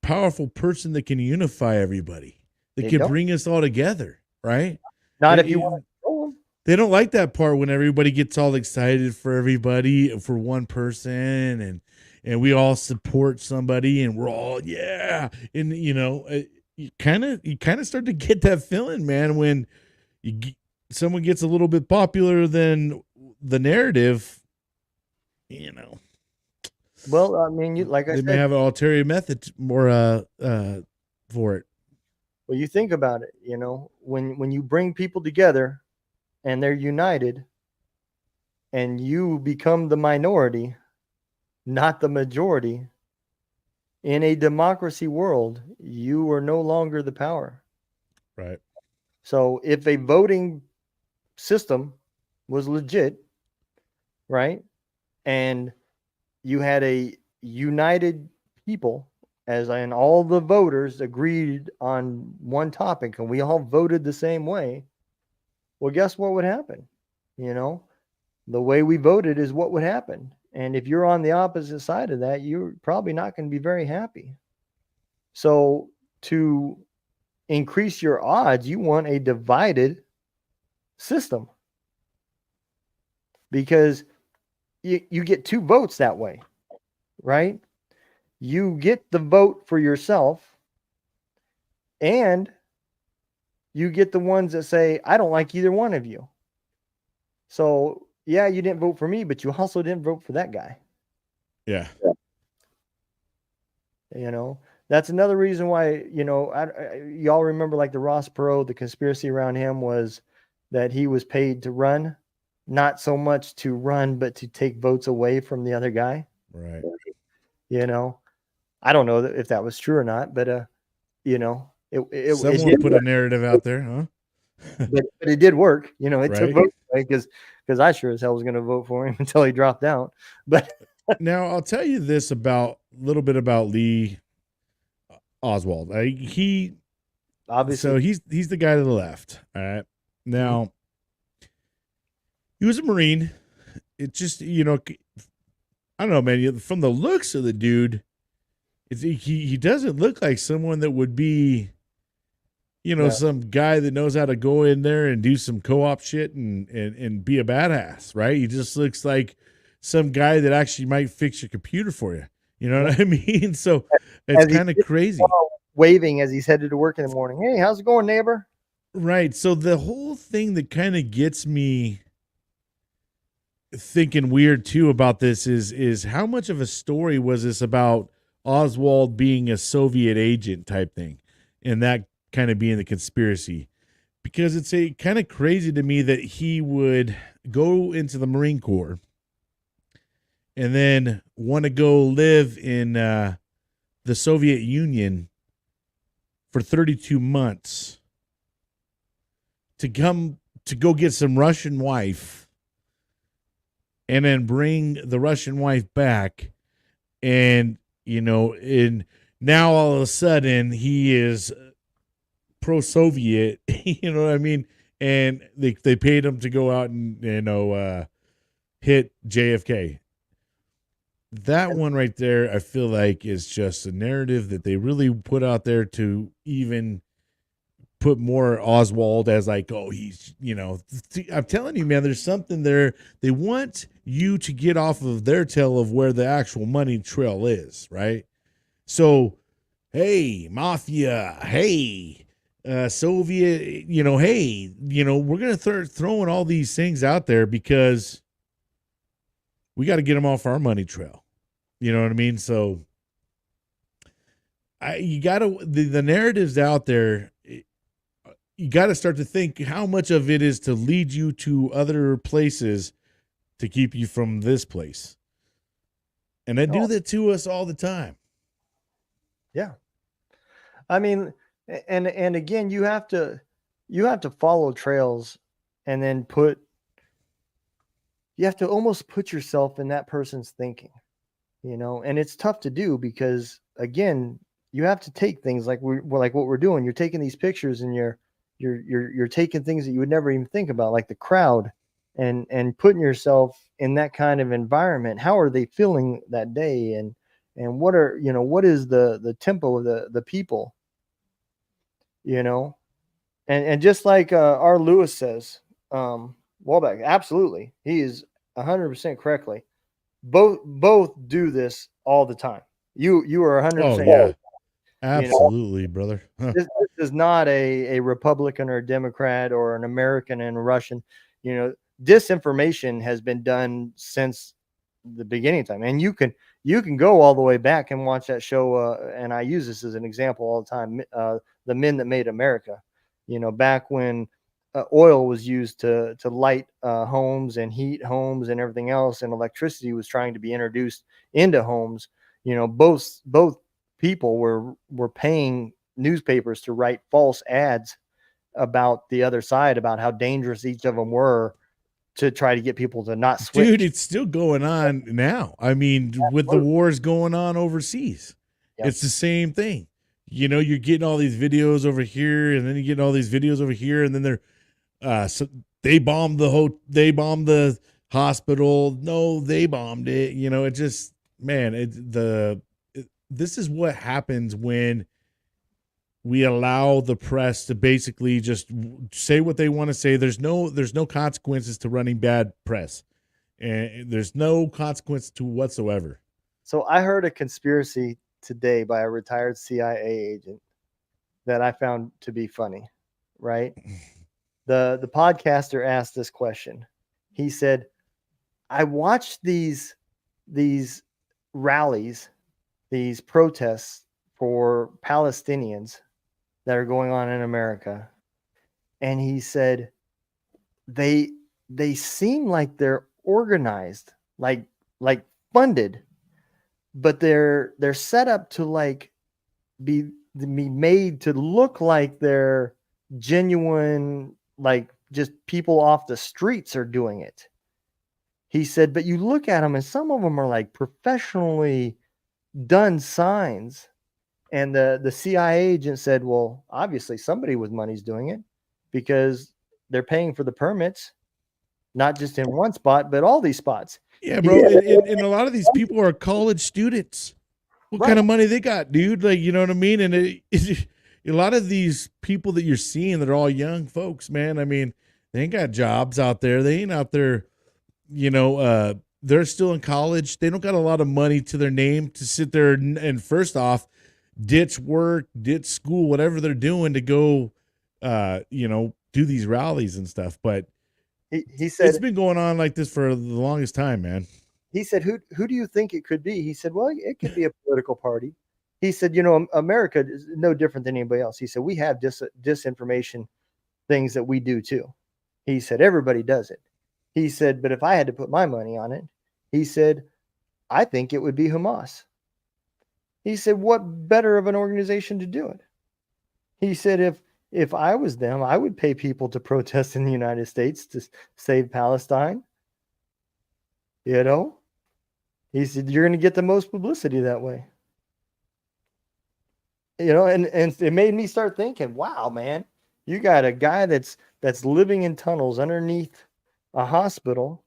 powerful person that can unify everybody, that they can don't. bring us all together, right? Not It, if you it, want to control them. they don't like that part when everybody gets all excited for everybody for one person and we all support somebody and we're all yeah and you kind of start to get that feeling, man, when you someone gets a little bit popular than the narrative, you know Well, I mean, like I they may said, have an ulterior method more for it. well, you think about it. When you bring people together and they're united, and you become the minority, not the majority, in a democracy world, you are no longer the power. Right. So if a voting system was legit, right, and you had a united people as in all the voters agreed on one topic and we all voted the same way, well, guess what would happen? You know, the way we voted is what would happen. And if you're on the opposite side of that, you're probably not going to be very happy. So to increase your odds, you want a divided system because you get 2 votes that way, right? You get the vote for yourself and you get the ones that say, I don't like either one of you. So, yeah, you didn't vote for me, but you also didn't vote for that guy. Yeah. You know, that's another reason why, you know, y'all remember like the Ross Perot, the conspiracy around him was that he was paid to run, not so much to run, but to take votes away from the other guy. Right. You know, I don't know if that was true or not, but, you know, Someone put a narrative out there, huh? but it did work. You know, it took Right. votes away because I sure as hell was going to vote for him until he dropped out. But Now I'll tell you this about a little bit about Lee Oswald. He obviously, so he's the guy to the left. All right. Now he was a Marine. It just, you know, I don't know, man. From the looks of the dude, he doesn't look like someone that would be, you know, some guy that knows how to go in there and do some co-op shit and be a badass, right? He just looks like some guy that actually might fix your computer for you. You know what I mean? So it's kind of crazy. Waving as he's headed to work in the morning. Hey, how's it going, neighbor? Right. So the whole thing that kind of gets me thinking weird too about this is how much of a story was this about Oswald being a Soviet agent type thing, and that kind of being the conspiracy? Because it's a kind of crazy to me that he would go into the Marine Corps and then want to go live in the Soviet Union for 32 months to go get some Russian wife and then bring the Russian wife back. And, you know, now all of a sudden he is pro-Soviet, you know what I mean? And they paid him to go out and, you know, hit JFK. That one right there, I feel like is just a narrative that they really put out there to even put more Oswald as like, oh, he's, you know, I'm telling you, man, there's something there. They want you to get off of their tail of where the actual money trail is, right? So, hey, mafia, hey, Soviet, you know, hey, you know, we're going to start throwing all these things out there because we got to get them off our money trail. You know what I mean? So you got to, the narratives out there, you got to start to think how much of it is to lead you to other places to keep you from this place. And they do that to us all the time. Yeah. I mean, and again, you have to follow trails and then you have to almost put yourself in that person's thinking, you know, and it's tough to do because again, you have to take things like what we're doing. You're taking these pictures and you're taking things that you would never even think about, like the crowd and putting yourself in that kind of environment. How are they feeling that day? And what are, you know, what is the tempo of the people, you know? And just like R. Lewis says, Wallback, absolutely. He is 100% correctly. Both do this all the time. You are 100%. Oh, yeah. Absolutely, you know? Brother. Huh. This is not a Republican or a Democrat or an American and a Russian. You know, disinformation has been done since the beginning of time. And you can go all the way back and watch that show. And I use this as an example all the time. The Men That Made America, you know, back when oil was used to light homes and heat homes and everything else, and electricity was trying to be introduced into homes. You know, both people were paying newspapers to write false ads about the other side, about how dangerous each of them were, to try to get people to not switch. Dude, it's still going on now. I mean, with the wars going on overseas, Yep. It's the same thing. You're getting all these videos over here, and then you're getting all these videos over here, and then so they bombed the hospital. No, they bombed it. It just, man, this is what happens when we allow the press to basically just say what they want to say. There's no consequences to running bad press, and there's no consequence to whatsoever. So I heard a conspiracy today by a retired CIA agent that I found to be funny, right? The podcaster asked this question. He said, I watched these rallies, these protests for Palestinians that are going on in America. And he said, they seem like they're organized, like funded, but they're set up to like be made to look like they're genuine, like just people off the streets are doing it. He said, but you look at them and some of them are like professionally done signs. And the CIA agent said, well, obviously somebody with money's doing it because they're paying for the permits, not just in one spot, but all these spots. Yeah, bro. And a lot of these people are college students. What kind of money they got, dude? Like, you know what I mean? And a lot of these people that you're seeing that are all young folks, man. I mean, they ain't got jobs out there. They ain't out there, they're still in college. They don't got a lot of money to their name to sit there and first off, ditch work, ditch school, whatever they're doing to go, do these rallies and stuff. But he said it's been going on like this for the longest time, man. He said, who do you think it could be? He said, well, it could be a political party. He said, America is no different than anybody else. He said, we have disinformation things that we do too. He said, everybody does it. He said, but if I had to put my money on it, he said, I think it would be Hamas. He said, what better of an organization to do it? He said, if I was them, I would pay people to protest in the United States to save Palestine. He said, you're going to get the most publicity that way. And it made me start thinking, wow, man, you got a guy that's living in tunnels underneath a hospital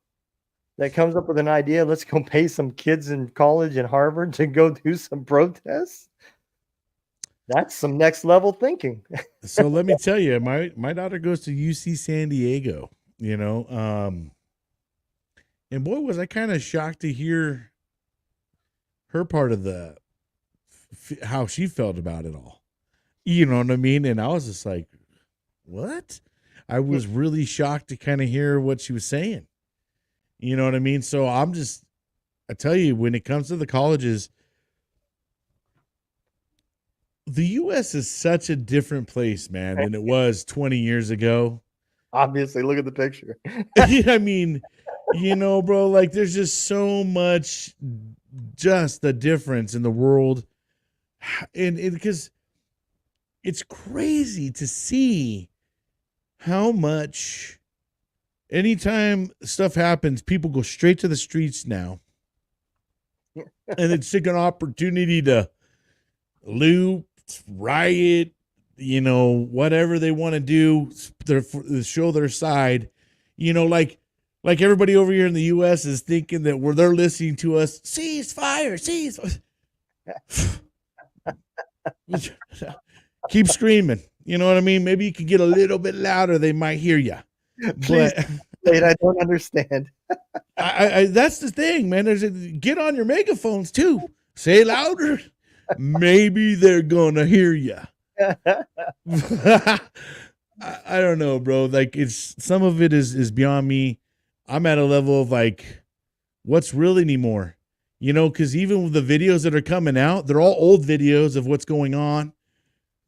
that comes up with an idea. Let's go pay some kids in college and Harvard to go do some protests. That's some next level thinking. So let me tell you, my daughter goes to UC San Diego, and boy, was I kind of shocked to hear her part of how she felt about it all. You know what I mean? And I was just like, what? I was really shocked to kind of hear what she was saying. You know what I mean? So I tell you, when it comes to the colleges, the U.S. is such a different place, man, than it was 20 years ago. Obviously, look at the picture. I mean, bro, like there's just so much just the difference in the world. And because it's crazy to see how much anytime stuff happens, people go straight to the streets now. And it's like an opportunity to loot, riot, whatever they want to do, show their side, like everybody over here in the U.S. is thinking that they're listening to us, ceasefire. Keep screaming. You know what I mean? Maybe you could get a little bit louder. They might hear you. Please, but I don't understand. I that's the thing, man. Get on your megaphones too. Say louder. Maybe they're gonna hear you. I don't know, bro. Like some of it is beyond me. I'm at a level of like, what's real anymore? Because even with the videos that are coming out, they're all old videos of what's going on.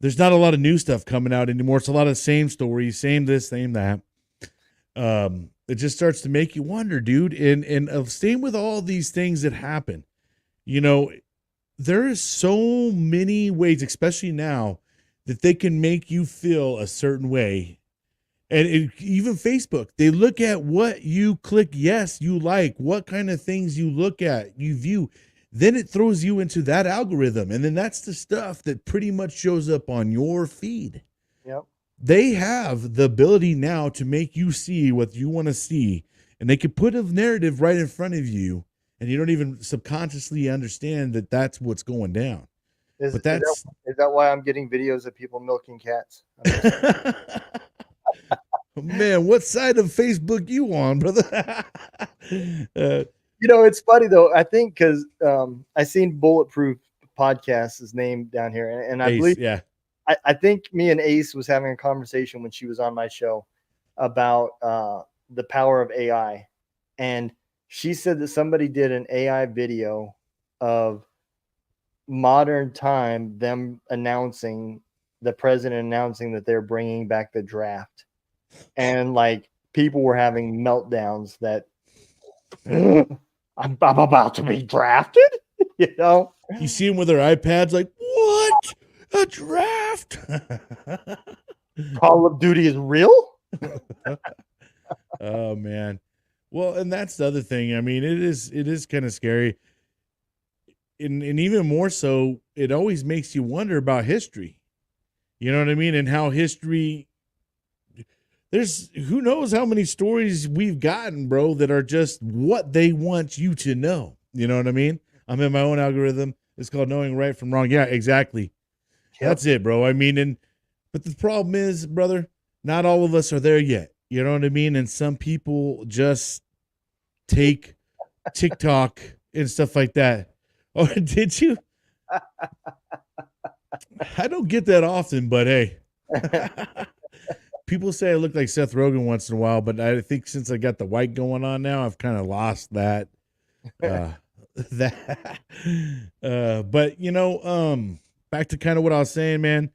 There's not a lot of new stuff coming out anymore. It's a lot of the same stories, same this, same that. It just starts to make you wonder, dude. And same with all these things that happen. There is so many ways, especially now, that they can make you feel a certain way. And even Facebook, they look at what you click yes, you like, what kind of things you look at, you view. then it throws you into that algorithm. And then that's the stuff that pretty much shows up on your feed. Yep. They have the ability now to make you see what you want to see, and they can put a narrative right in front of you, and you don't even subconsciously understand that that's what's going down. Is, But is that that's is that why I'm getting videos of people milking cats? man, what side of Facebook you on, brother? It's funny though. I think because I seen Bulletproof Podcast's name down here, and I Ace, believe yeah. I think me and Ace was having a conversation when she was on my show about the power of AI, and she said that somebody did an AI video of modern time, them announcing the president announcing that they're bringing back the draft, and like people were having meltdowns that I'm about to be drafted. You see them with their iPads, like, what? A draft? Call of Duty is real. Oh man. Well, and that's the other thing. I mean, it is kind of scary. And even more so, it always makes you wonder about history. You know what I mean? And how history there's who knows how many stories we've gotten, bro, that are just what they want you to know. You know what I mean? I'm in my own algorithm. It's called knowing right from wrong. Yeah, exactly. Yep. That's it, bro. I mean, but the problem is, brother, not all of us are there yet. You know what I mean? And some people just take TikTok and stuff like that. Oh, did you? I don't get that often, but hey. People say I look like Seth Rogen once in a while, but I think since I got the white going on now, I've kind of lost that. That. But back to kind of what I was saying, man.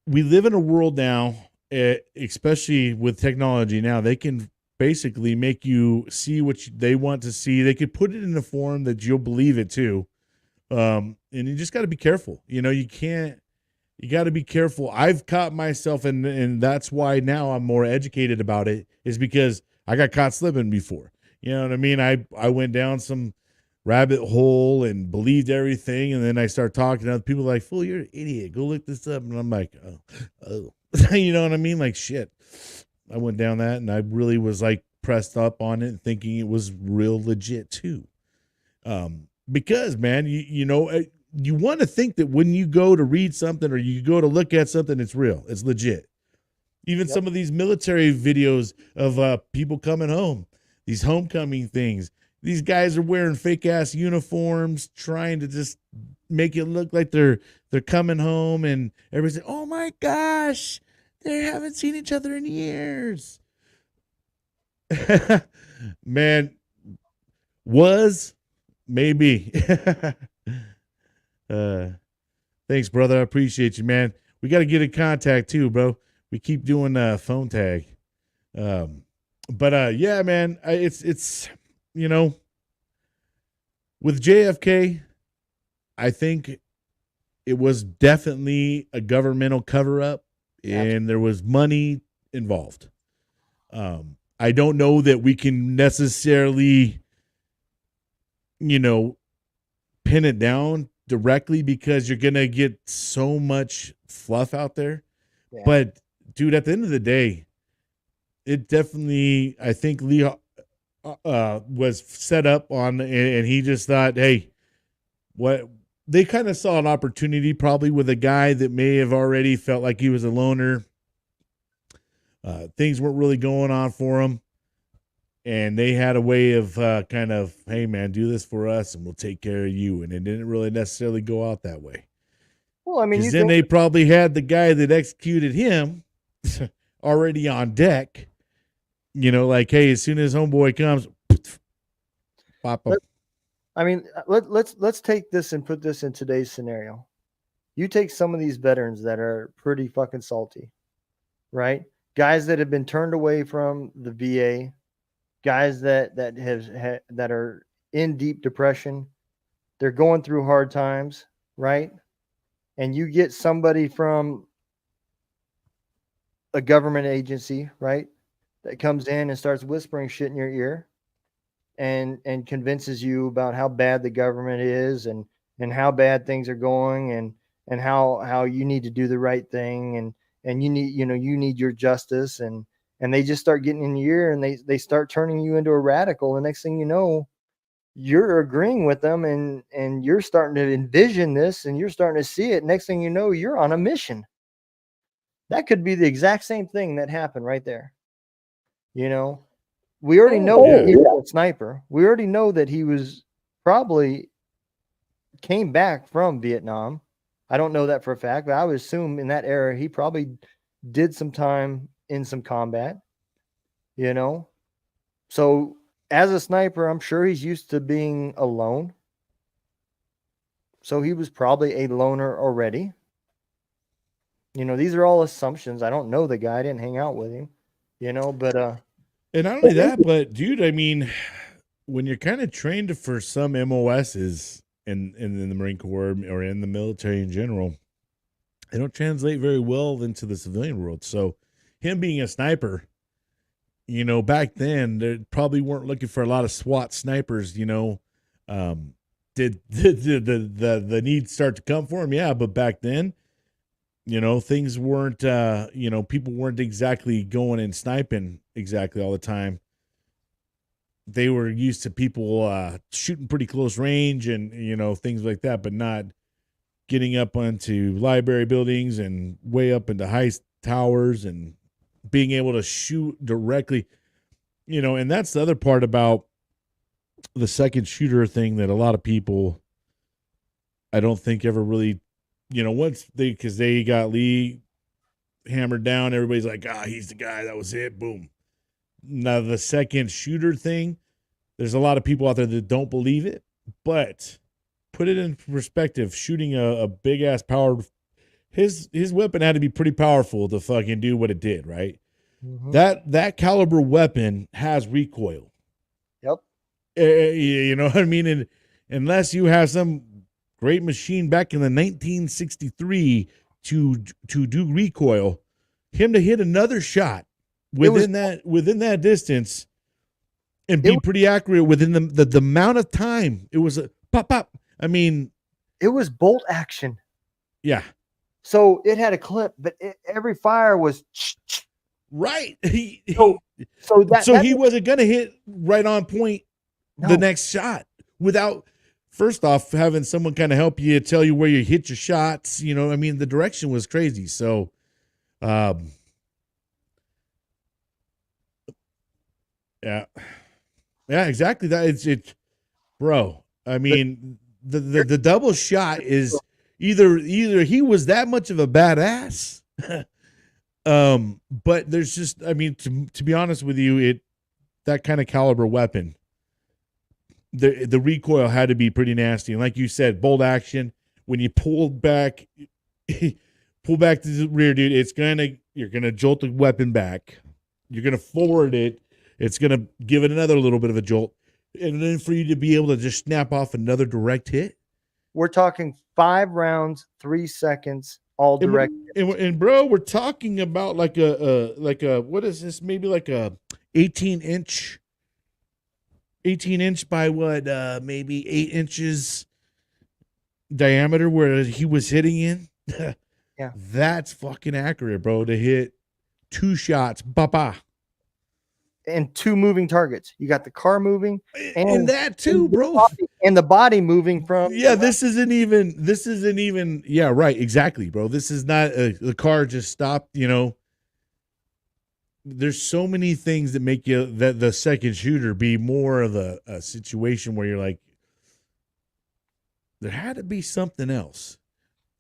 We live in a world now, especially with technology. Now they can basically make you see what they want to see. They could put it in a form that you'll believe it too. And you just got to be careful. You can't. You got to be careful. I've caught myself, and that's why now I'm more educated about it, is because I got caught slipping before. You know what I mean? I went down some rabbit hole and believed everything, and then I start talking to other people like, fool, you're an idiot. Go look this up. And I'm like, oh. You know what I mean? Like, shit. I went down that, and I really was like pressed up on it, thinking it was real legit too. Because, man, you want to think that when you go to read something or you go to look at something, it's real, it's legit. Even some of these military videos of people coming home, these homecoming things, these guys are wearing fake ass uniforms, trying to just make it look like they're coming home, and everybody's like, oh my gosh, they haven't seen each other in years. Man, was maybe. Thanks, brother. I appreciate you, man. We got to get in contact too, bro. We keep doing phone tag. But yeah, man, it's with JFK, I think it was definitely a governmental cover up, and there was money involved. I don't know that we can necessarily, pin it down directly, because you're going to get so much fluff out there. Yeah. But dude, at the end of the day, it definitely, I think Lee was set up on, and he just thought, hey, what they kind of saw an opportunity probably with a guy that may have already felt like he was a loner. Things weren't really going on for him. And they had a way of kind of, hey, man, do this for us and we'll take care of you. And it didn't really necessarily go out that way. Well, I mean, then they probably had the guy that executed him already on deck, like, hey, as soon as homeboy comes, pop him. I mean, let's take this and put this in today's scenario. You take some of these veterans that are pretty fucking salty, right? Guys that have been turned away from the VA, guys that are in deep depression, they're going through hard times, right? And you get somebody from a government agency, right, that comes in and starts whispering shit in your ear, and convinces you about how bad the government is and how bad things are going and how you need to do the right thing and you need your justice and they just start getting in your ear and they start turning you into a radical. The next thing you know, you're agreeing with them and you're starting to envision this and you're starting to see it. Next thing you know, you're on a mission. That could be the exact same thing that happened right there. You know, we already know yeah. he was a sniper. We already know that he was probably came back from Vietnam. I don't know that for a fact, but I would assume in that era he probably did some time in some combat, you know. So as a sniper, I'm sure he's used to being alone. So he was probably a loner already. You know, these are all assumptions. I don't know the guy. I didn't hang out with him, but And not only that, but dude, I mean, when you're kind of trained for some MOSs in the Marine Corps or in the military in general, they don't translate very well into the civilian world. So him being a sniper, back then they probably weren't looking for a lot of SWAT snipers, did the need start to come for him? Yeah, but back then, things weren't people weren't exactly going and sniping exactly all the time. They were used to people shooting pretty close range and things like that, but not getting up onto library buildings and way up into high towers and being able to shoot directly, and that's the other part about the second shooter thing that a lot of people I don't think ever really, once because they got Lee hammered down, everybody's like, he's the guy, that was it, boom. Now the second shooter thing, there's a lot of people out there that don't believe it, but put it in perspective. Shooting a big ass powered, his weapon had to be pretty powerful to fucking do what it did, right? mm-hmm. That caliber weapon has recoil. Yep. You know what I mean? And unless you have some great machine back in the 1963 to do recoil, him to hit another shot within that distance and be pretty accurate within the amount of time. It was a pop pop. I mean, it was bolt action. Yeah. So it had a clip, but every fire was right. So he wasn't gonna hit right on point the next shot without first off having someone kind of help you, tell you where you hit your shots. I mean, the direction was crazy. So, yeah, exactly. That it's bro. I mean, the double shot is either he was that much of a badass, but there's just, I mean, to be honest with you, that kind of caliber weapon, the recoil had to be pretty nasty. And like you said, bolt action, when you pull back to the rear, dude, you're gonna jolt the weapon back. You're gonna forward it. It's gonna give it another little bit of a jolt. And then for you to be able to just snap off another direct hit. We're talking 5 rounds, 3 seconds, all direct. And bro, we're talking about like a what is this? Maybe like a 18 inch by what? Maybe 8 inches diameter where he was hitting in. Yeah, that's fucking accurate, bro. To hit 2 shots, ba. And 2 moving targets. You got the car moving, and that too, bro. And the body moving from. Yeah, this isn't even. Yeah, right. Exactly, bro. This is not the car just stopped. There's so many things that make you that the second shooter be more of a situation where you're like, there had to be something else.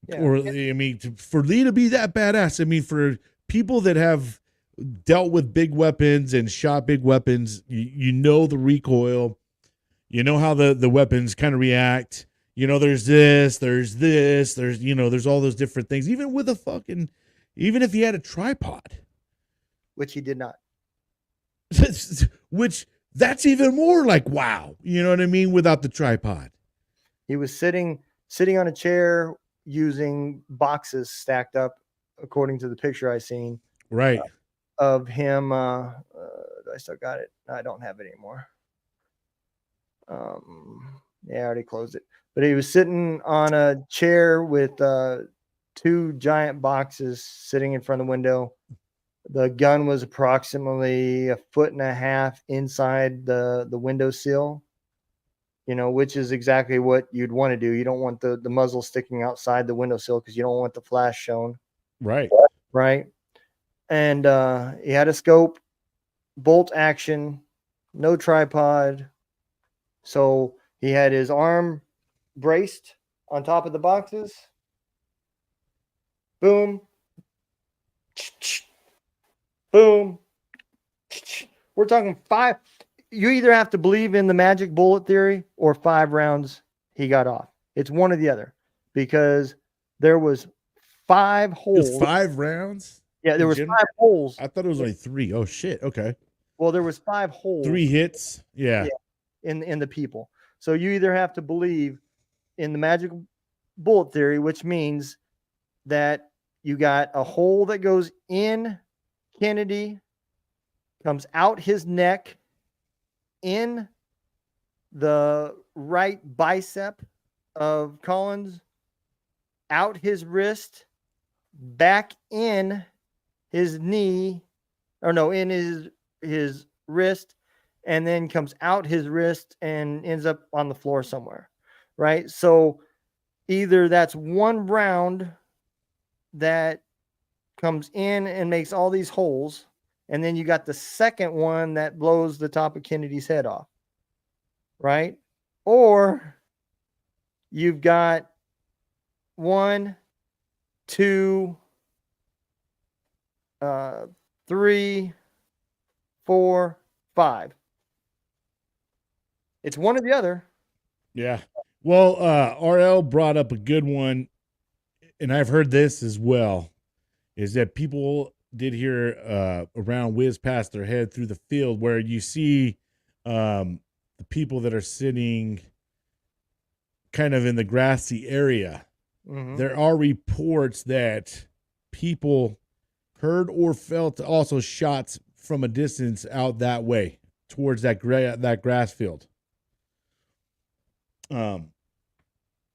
Yeah. Or I mean, for Lee to be that badass. I mean, for people that have dealt with big weapons and shot big weapons, you know the recoil, you know how the weapons kind of react. There's all those different things. Even if he had a tripod, which he did not. Which that's even more like wow. You know what I mean? Without the tripod, he was sitting on a chair using boxes stacked up, according to the picture I seen. Right. Of him. I still got it. I don't have it anymore. Yeah, I already closed it. But he was sitting on a chair with two giant boxes sitting in front of the window. The gun was approximately 1.5 feet inside the windowsill, which is exactly what you'd want to do. You don't want the muzzle sticking outside the windowsill because you don't want the flash shown. Right. Right. And he had a scope, bolt action, no tripod. So he had his arm braced on top of the boxes. Boom. Boom. We're talking 5. You either have to believe in the magic bullet theory or 5 rounds he got off. It's one or the other, because there was 5 holes. It was 5 rounds? Yeah, there was 5 holes. I thought it was only 3. Oh shit. Okay. Well, there was 5 holes. 3 hits. Yeah. In the people. So you either have to believe in the magic bullet theory, which means that you got a hole that goes in Kennedy, comes out his neck, in the right bicep of Collins, out his wrist, back in his knee, or no, in his wrist, and then comes out his wrist and ends up on the floor somewhere, right? So either that's one round that comes in and makes all these holes, and then you got the second one that blows the top of Kennedy's head off, right? Or you've got 1, 2, 3, 4, 5. It's one or the other. Yeah. Well, RL brought up a good one, and I've heard this as well, is that people did hear around whiz past their head through the field where you see the people that are sitting kind of in the grassy area. Mm-hmm. There are reports that people heard or felt also shots from a distance out that way towards that grass field.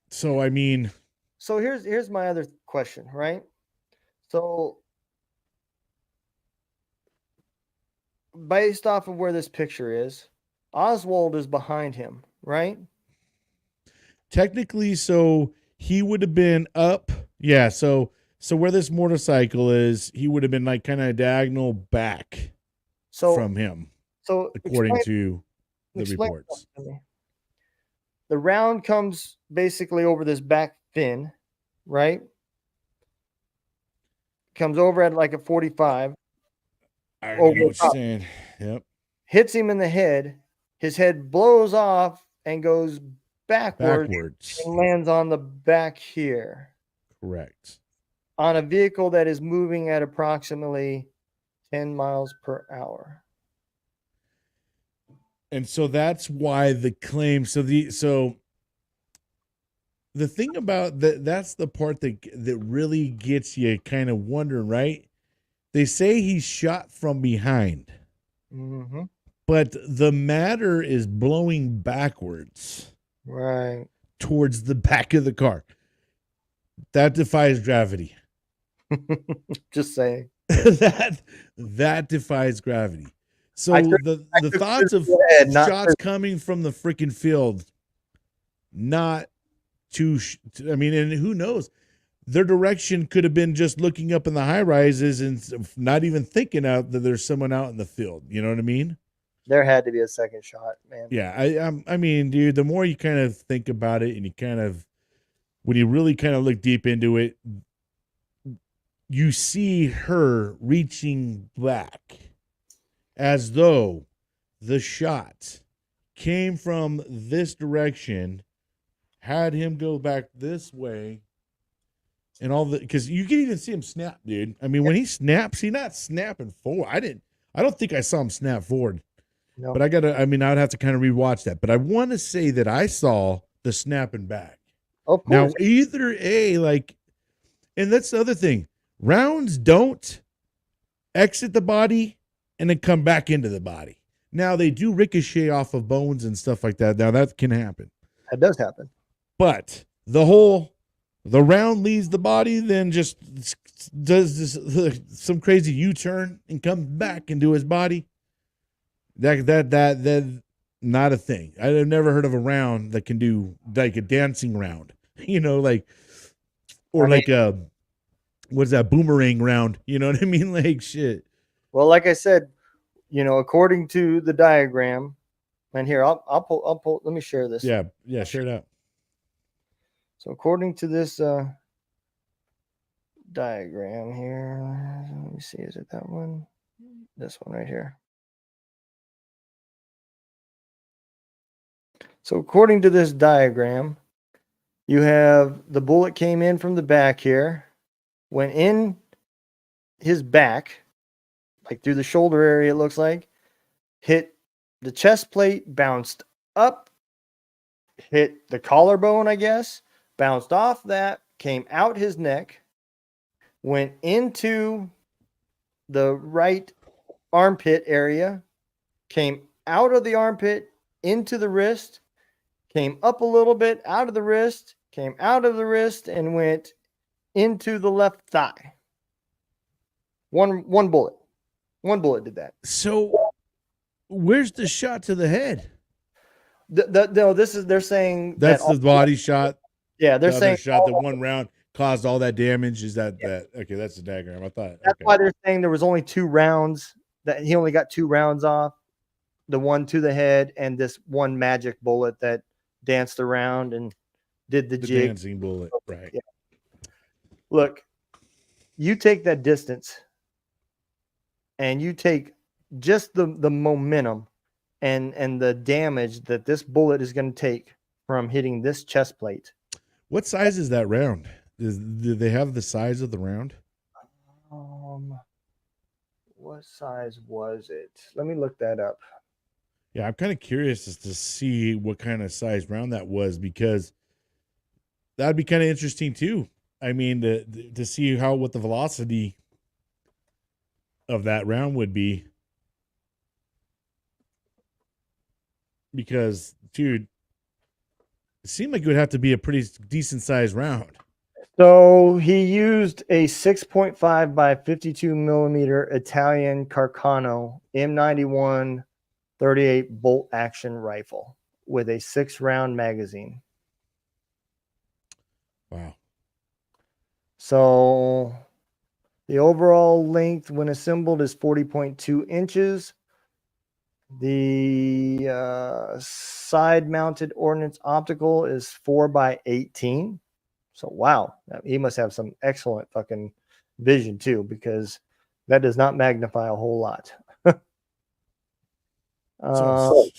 So I mean, so here's my other question, right? So based off of where this picture is, Oswald is behind him, right? Technically, so he would have been up. Yeah, so where this motorcycle is, he would have been like kind of diagonal back from him. So according to the reports. The round comes basically over this back fin, right? Comes over at like a 45. I know what you're saying. Yep. Hits him in the head. His head blows off and goes backwards. And lands on the back here. Correct. On a vehicle that is moving at approximately 10 miles per hour. And so that's why the claim. So the thing about that's the part that really gets you kind of wondering, right? They say he's shot from behind, but the matter is blowing backwards, right, towards the back of the car. That defies gravity. Just saying. that defies gravity. So the thoughts of shots coming from the freaking field, not too. I mean, and who knows? Their direction could have been just looking up in the high rises and not even thinking out that there's someone out in the field. You know what I mean? There had to be a second shot, man. Yeah, I mean, dude, the more you kind of think about it, and you kind of, when you really kind of look deep into it, you see her reaching back as though the shot came from this direction, had him go back this way, and all the, because you can even see him snap, dude. I mean, when he snaps, he's not snapping forward. I don't think I saw him snap forward. No. But I would have to kind of rewatch that. But I want to say that I saw the snapping back. Of course. Now, either and that's the other thing. Rounds don't exit the body and then come back into the body. Now they do ricochet off of bones and stuff like that. Now that can happen. That does happen. But the round leaves the body, then just does this some crazy U-turn and comes back into his body. That not a thing. I've never heard of a round that can do like a dancing round. Like or like a what's that boomerang round? You know what I mean? Like shit. Well, like I said, according to the diagram, and here I'll pull. Let me share this. Yeah, share it out. So according to this diagram here, let me see, is it that one? This one right here. So according to this diagram, you have the bullet came in from the back here, went in his back, like through the shoulder area, it looks like, hit the chest plate, bounced up, hit the collarbone, I guess, bounced off that, came out his neck, went into the right armpit area, came out of the armpit into the wrist, came up a little bit out of the wrist, came out of the wrist, and went into the left thigh. One bullet. One bullet did that. So where's the shot to the head? No, they're saying that's the body shot. Yeah, they're saying shot that one round caused all that damage. Is that okay? That's the diagram. I thought that's why they're saying there was only 2 rounds, that he only got 2 rounds off, the one to the head and this one magic bullet that danced around and did the jig. Dancing bullet, right? Yeah. Look, you take that distance and you take just the momentum and the damage that this bullet is going to take from hitting this chest plate. What size is that round? Do they have the size of the round? What size was it? Let me look that up. Yeah, I'm kind of curious as to see what kind of size round that was, because that'd be kind of interesting too. I mean, to see what the velocity of that round would be. Because, dude, it seemed like it would have to be a pretty decent sized round. So he used a 6.5 by 52 millimeter Italian Carcano M91 38 bolt action rifle with a 6-round magazine. Wow. So the overall length when assembled is 40.2 inches. The side mounted ordnance optical is 4 by 18. So wow, he must have some excellent fucking vision too, because that does not magnify a whole lot. I'm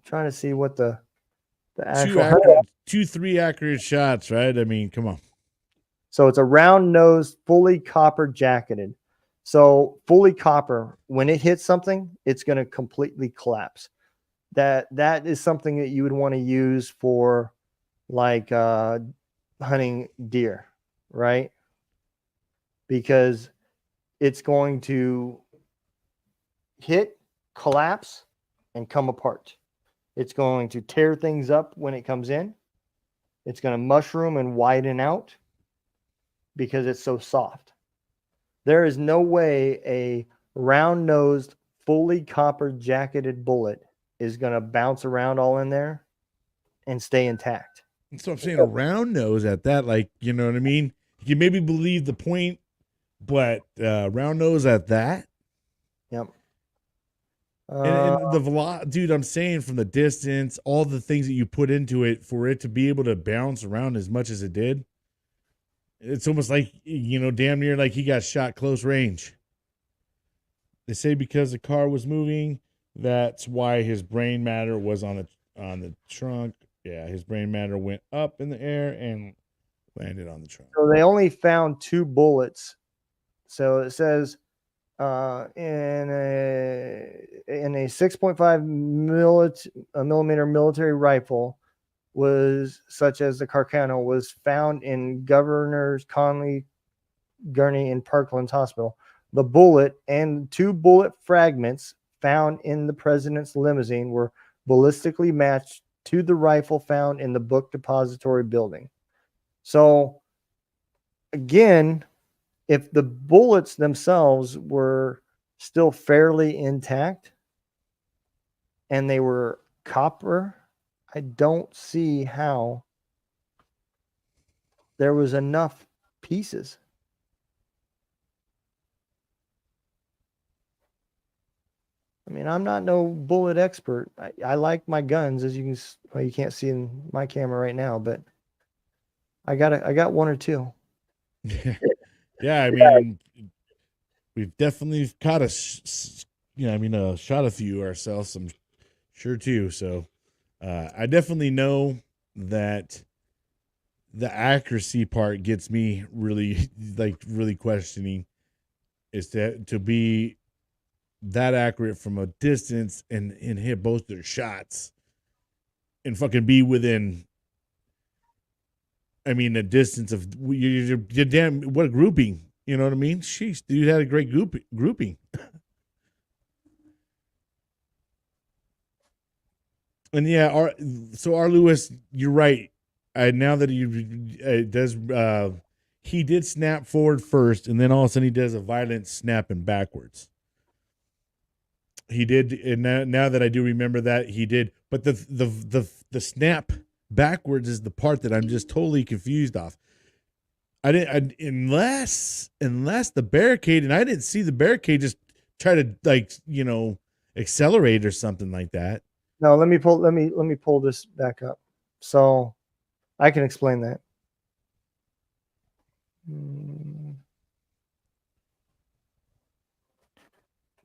trying to see what the actual 3 accurate shots, right? I mean, come on. So it's a round nosed, fully copper jacketed. So fully copper, when it hits something, it's going to completely collapse. That is something that you would want to use for like hunting deer, right? Because it's going to hit, collapse, and come apart. It's going to tear things up when it comes in. It's going to mushroom and widen out because it's so soft. There is no way a round-nosed, fully copper jacketed bullet is going to bounce around all in there and stay intact. So I'm saying a round nose at that, like, you know what I mean? You can maybe believe the point, but round nose at that? Yep. And the velocity, dude, I'm saying from the distance, all the things that you put into it for it to be able to bounce around as much as it did, it's almost like, damn near like he got shot close range. They say because the car was moving, that's why his brain matter was on the trunk. Yeah, his brain matter went up in the air and landed on the trunk. So they only found 2 bullets. So it says in a 6.5 millimeter military rifle was such as the Carcano was found in Governors Conley, Gurney, and Parkland's hospital. The bullet and 2 bullet fragments found in the president's limousine were ballistically matched to the rifle found in the book depository building. So, again, if the bullets themselves were still fairly intact and they were copper, I don't see how there was enough pieces. I mean, I'm not no bullet expert. I like my guns, as you can. Well, you can't see in my camera right now, but I got 1 or 2. Yeah, I mean, we've definitely caught a, shot a few ourselves. I'm sure too. So, I definitely know that the accuracy part gets me really, really questioning. Is to be that accurate from a distance and hit both their shots and fucking be within. I mean, a distance of you're damn what a grouping. You know what I mean? Sheesh, dude had a great grouping. And yeah, R. Lewis, you're right. Now that he did snap forward first, and then all of a sudden he does a violent snapping backwards. He did, and now that I do remember that he did, but the snap backwards is the part that I'm just totally confused off. Unless the barricade, and I didn't see the barricade just try to accelerate or something like that. No, let me pull this back up so I can explain that.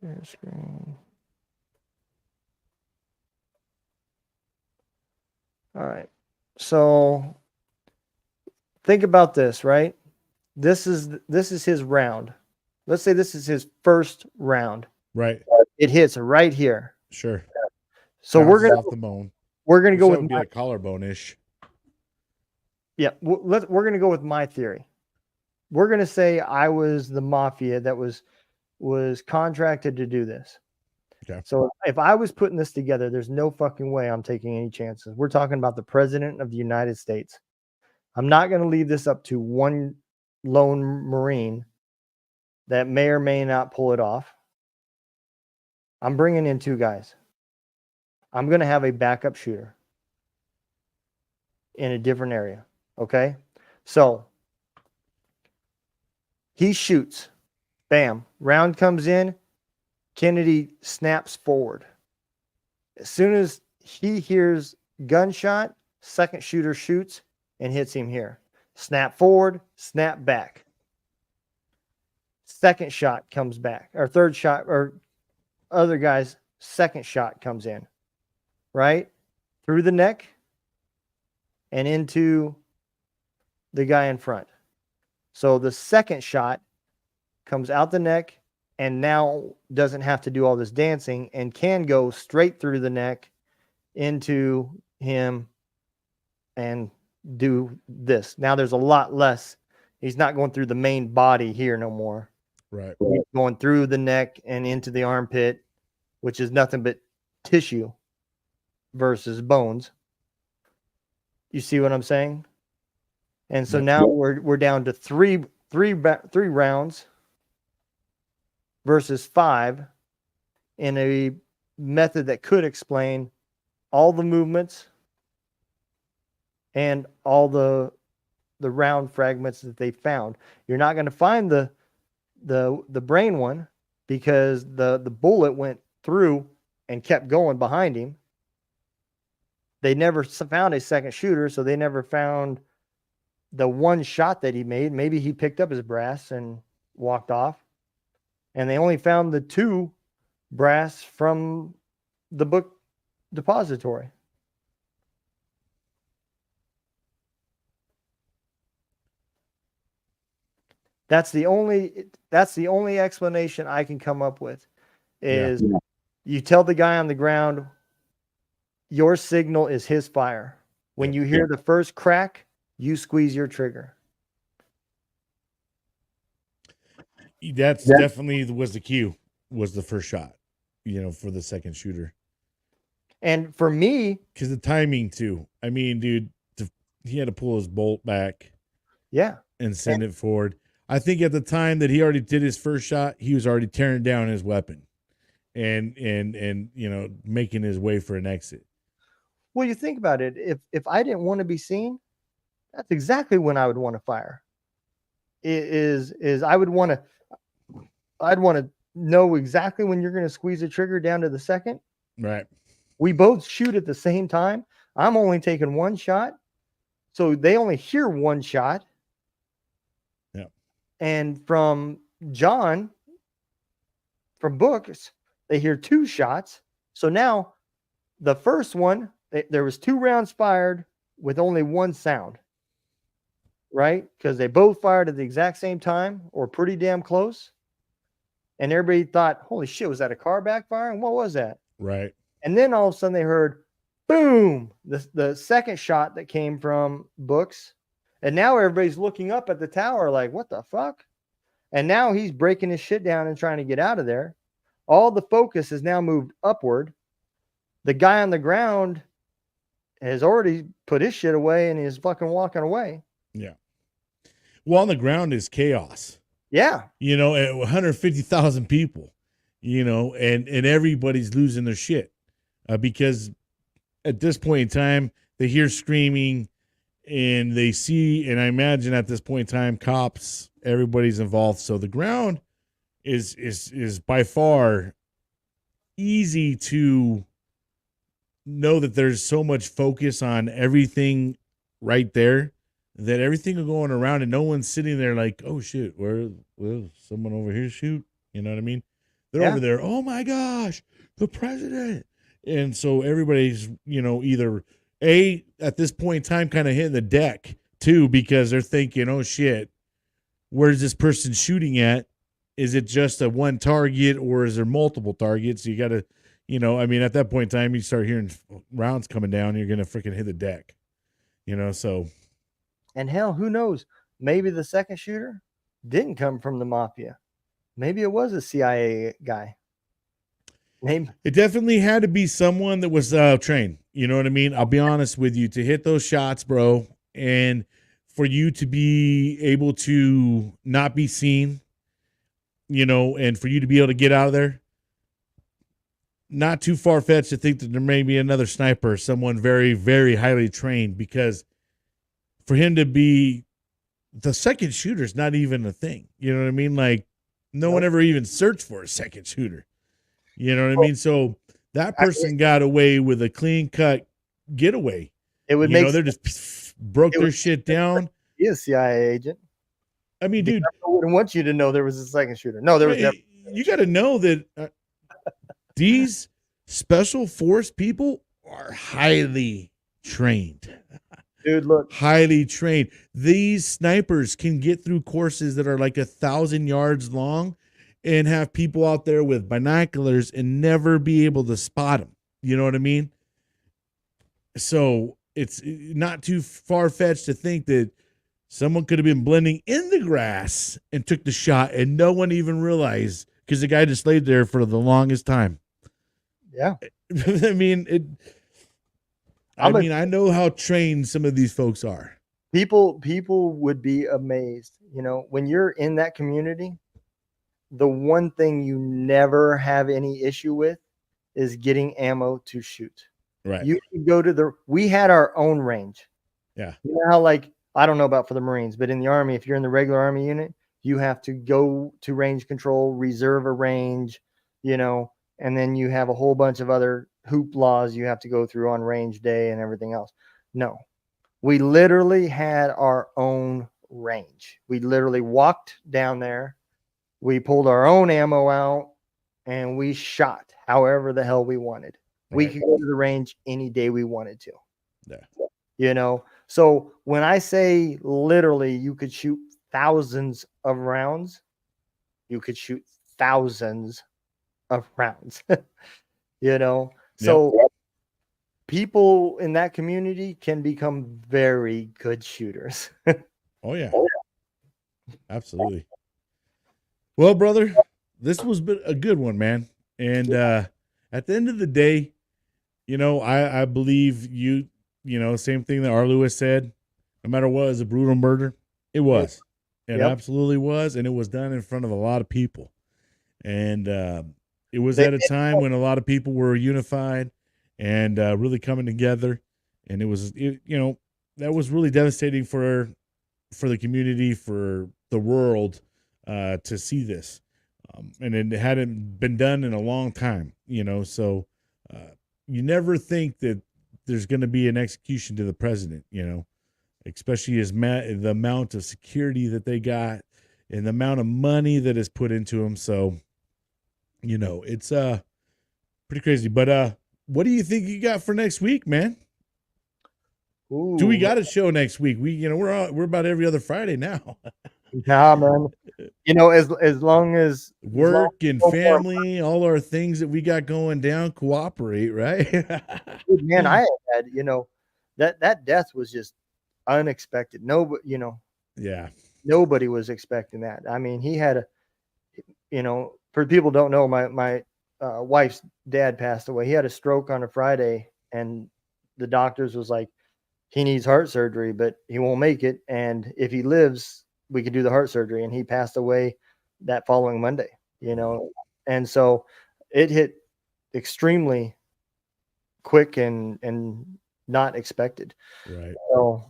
Share screen. All right. So think about this, right? This is his round. Let's say this is his first round. Right. It hits right here. Sure. So we're gonna off the bone. We're gonna go with be a collarbone-ish. Yeah, we're gonna go with my theory. We're gonna say I was the mafia that was contracted to do this. Okay. So if I was putting this together, there's no fucking way I'm taking any chances. We're talking about the president of the United States. I'm not going to leave this up to one lone Marine that may or may not pull it off. I'm bringing in 2 guys. I'm going to have a backup shooter in a different area. Okay. So he shoots. Bam. Round comes in. Kennedy snaps forward. As soon as he hears gunshot, second shooter shoots and hits him here. Snap forward, snap back. Second shot comes back, or third shot, or other guy's second shot comes in, right? Through the neck and into the guy in front. So the second shot comes out the neck and now doesn't have to do all this dancing and can go straight through the neck into him and do this. Now there's a lot less. He's not going through the main body here no more. Right. He's going through the neck and into the armpit, which is nothing but tissue versus bones. You see what I'm saying? And so now we're down to three rounds versus 5 in a method that could explain all the movements and all the round fragments that they found. You're not going to find the brain one because the bullet went through and kept going behind him. They never found a second shooter, so they never found the one shot that he made. Maybe he picked up his brass and walked off. And they only found the 2 brass from the book depository. That's the only explanation I can come up with is you tell the guy on the ground your signal is his fire. When you hear the first crack, you squeeze your trigger. That's definitely was the cue. Was the first shot, for the second shooter. And for me, Because the timing too. I mean, dude, he had to pull his bolt back yeah, and send it forward. I think at the time that he already did his first shot, he was already tearing down his weapon and making his way for an exit. well, you think about it. If I didn't want to be seen, that's exactly when I would want to fire. Is I'd want to know exactly when you're going to squeeze the trigger down to the second. Right. We both shoot at the same time. I'm only taking one shot, so they only hear one shot. Yeah. And from John, from books, they hear two shots. So now the first one, there was 2 rounds fired with only one sound, right? Because they both fired at the exact same time or pretty damn close. And everybody thought, holy shit, was that a car backfiring? What was that? Right. And then all of a sudden they heard, boom, the second shot that came from books. And now everybody's looking up at the tower like, what the fuck? And now he's breaking his shit down and trying to get out of there. All the focus has now moved upward. The guy on the ground has already put his shit away and is fucking walking away. Yeah. Well, on the ground is chaos. Yeah. At 150,000 people, and everybody's losing their shit because at this point in time, they hear screaming and they see, and I imagine at this point in time, cops, everybody's involved. So the ground is by far easy to know that there's so much focus on everything right there that everything is going around and no one's sitting there like, oh shit, where will someone over here shoot? You know what I mean? They're over there. Oh my gosh, the president. And so everybody's, either at this point in time kind of hitting the deck too, because they're thinking, oh shit, where's this person shooting at? Is it just a one target or is there multiple targets? You got to, at that point in time, you start hearing rounds coming down, you're going to freaking hit the deck, so. And hell, who knows? Maybe the second shooter didn't come from the mafia. Maybe it was a CIA guy. It definitely had to be someone that was trained. You know what I mean? I'll be honest with you, to hit those shots, bro, and for you to be able to not be seen, and for you to be able to get out of there, not too far-fetched to think that there may be another sniper, someone very, very highly trained, because for him to be the second shooter is not even a thing. You know what I mean? Like, no one ever even searched for a second shooter. You know what I mean? So that person got away with a clean-cut getaway. It would they just broke their shit down. He is a CIA agent. I mean, dude, I wouldn't want you to know there was a second shooter. No, there was never. You got to know that these special force people are highly trained. Dude, look. Highly trained. These snipers can get through courses that are like 1,000 yards long and have people out there with binoculars and never be able to spot them. You know what I mean? So it's not too far-fetched to think that someone could have been blending in the grass and took the shot and no one even realized because the guy just laid there for the longest time. Yeah. I mean, I know how trained some of these folks are. People would be amazed. When you're in that community, the one thing you never have any issue with is getting ammo to shoot. Right. You can go we had our own range. Yeah. You know how, like, I don't know about for the Marines, but in the Army, if you're in the regular Army unit, you have to go to range control, reserve a range, and then you have a whole bunch of other hoop laws you have to go through on range day and everything else. No, we literally had our own range. We literally walked down there. We pulled our own ammo out and we shot however the hell we wanted. Right. We could go to the range any day we wanted to. Yeah. So when I say literally you could shoot thousands of rounds, you could shoot thousands of rounds. So people in that community can become very good shooters. Oh yeah. Absolutely. Well, brother, this was a good one, man. And at the end of the day, I believe same thing that R. Lewis said. No matter what, is a brutal murder. It It, was. It yep. absolutely was, and it was done in front of a lot of people. And it was They, at a time when a lot of people were unified and really coming together. And that was really devastating for the community, for the world, to see this. And it hadn't been done in a long time, So uh, you never think that there's going to be an execution to the president, especially the amount of security that they got and the amount of money that is put into them. So, it's pretty crazy. But what do you think you got for next week, man? Do we ooh, got a show next week? We're about every other Friday now. nah, man. As long Work and no more, family, all our things that we got going down, cooperate, right? dude, man, I had that death was just unexpected. Yeah. Nobody was expecting that. I mean, he had for people who don't know, my wife's dad passed away. He had a stroke on a Friday, and the doctors was like, he needs heart surgery, but he won't make it. And if he lives, we could do the heart surgery. And he passed away that following Monday, And so it hit extremely quick and not expected. Right. So,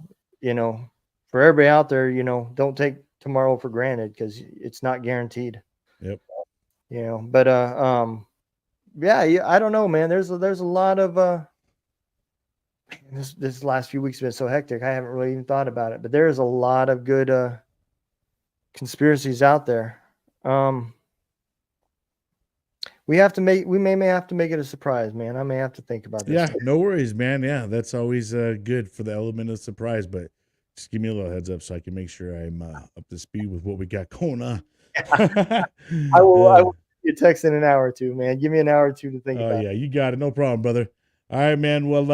for everybody out there, don't take tomorrow for granted because it's not guaranteed. Yep. But yeah, I don't know, man. There's a lot of this last few weeks have been so hectic. I haven't really even thought about it, but there is a lot of good conspiracies out there. We may have to make it a surprise, man. I may have to think about this. Yeah, no worries, man. Yeah, that's always good for the element of surprise, but just give me a little heads up so I can make sure I'm up to speed with what we got going on. I will get a text in an hour or two, man. Give me an hour or two to think Oh about yeah, it. you got it. No problem, brother. All right, man. Well,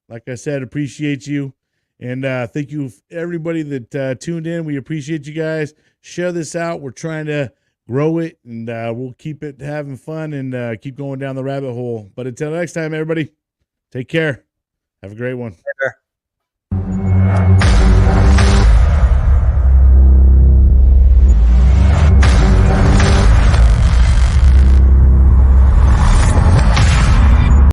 like I said, appreciate you. And thank you everybody that tuned in. We appreciate you guys. Share this out. We're trying to grow it, and we'll keep it having fun and keep going down the rabbit hole. But until next time, everybody, take care. Have a great one. Sure.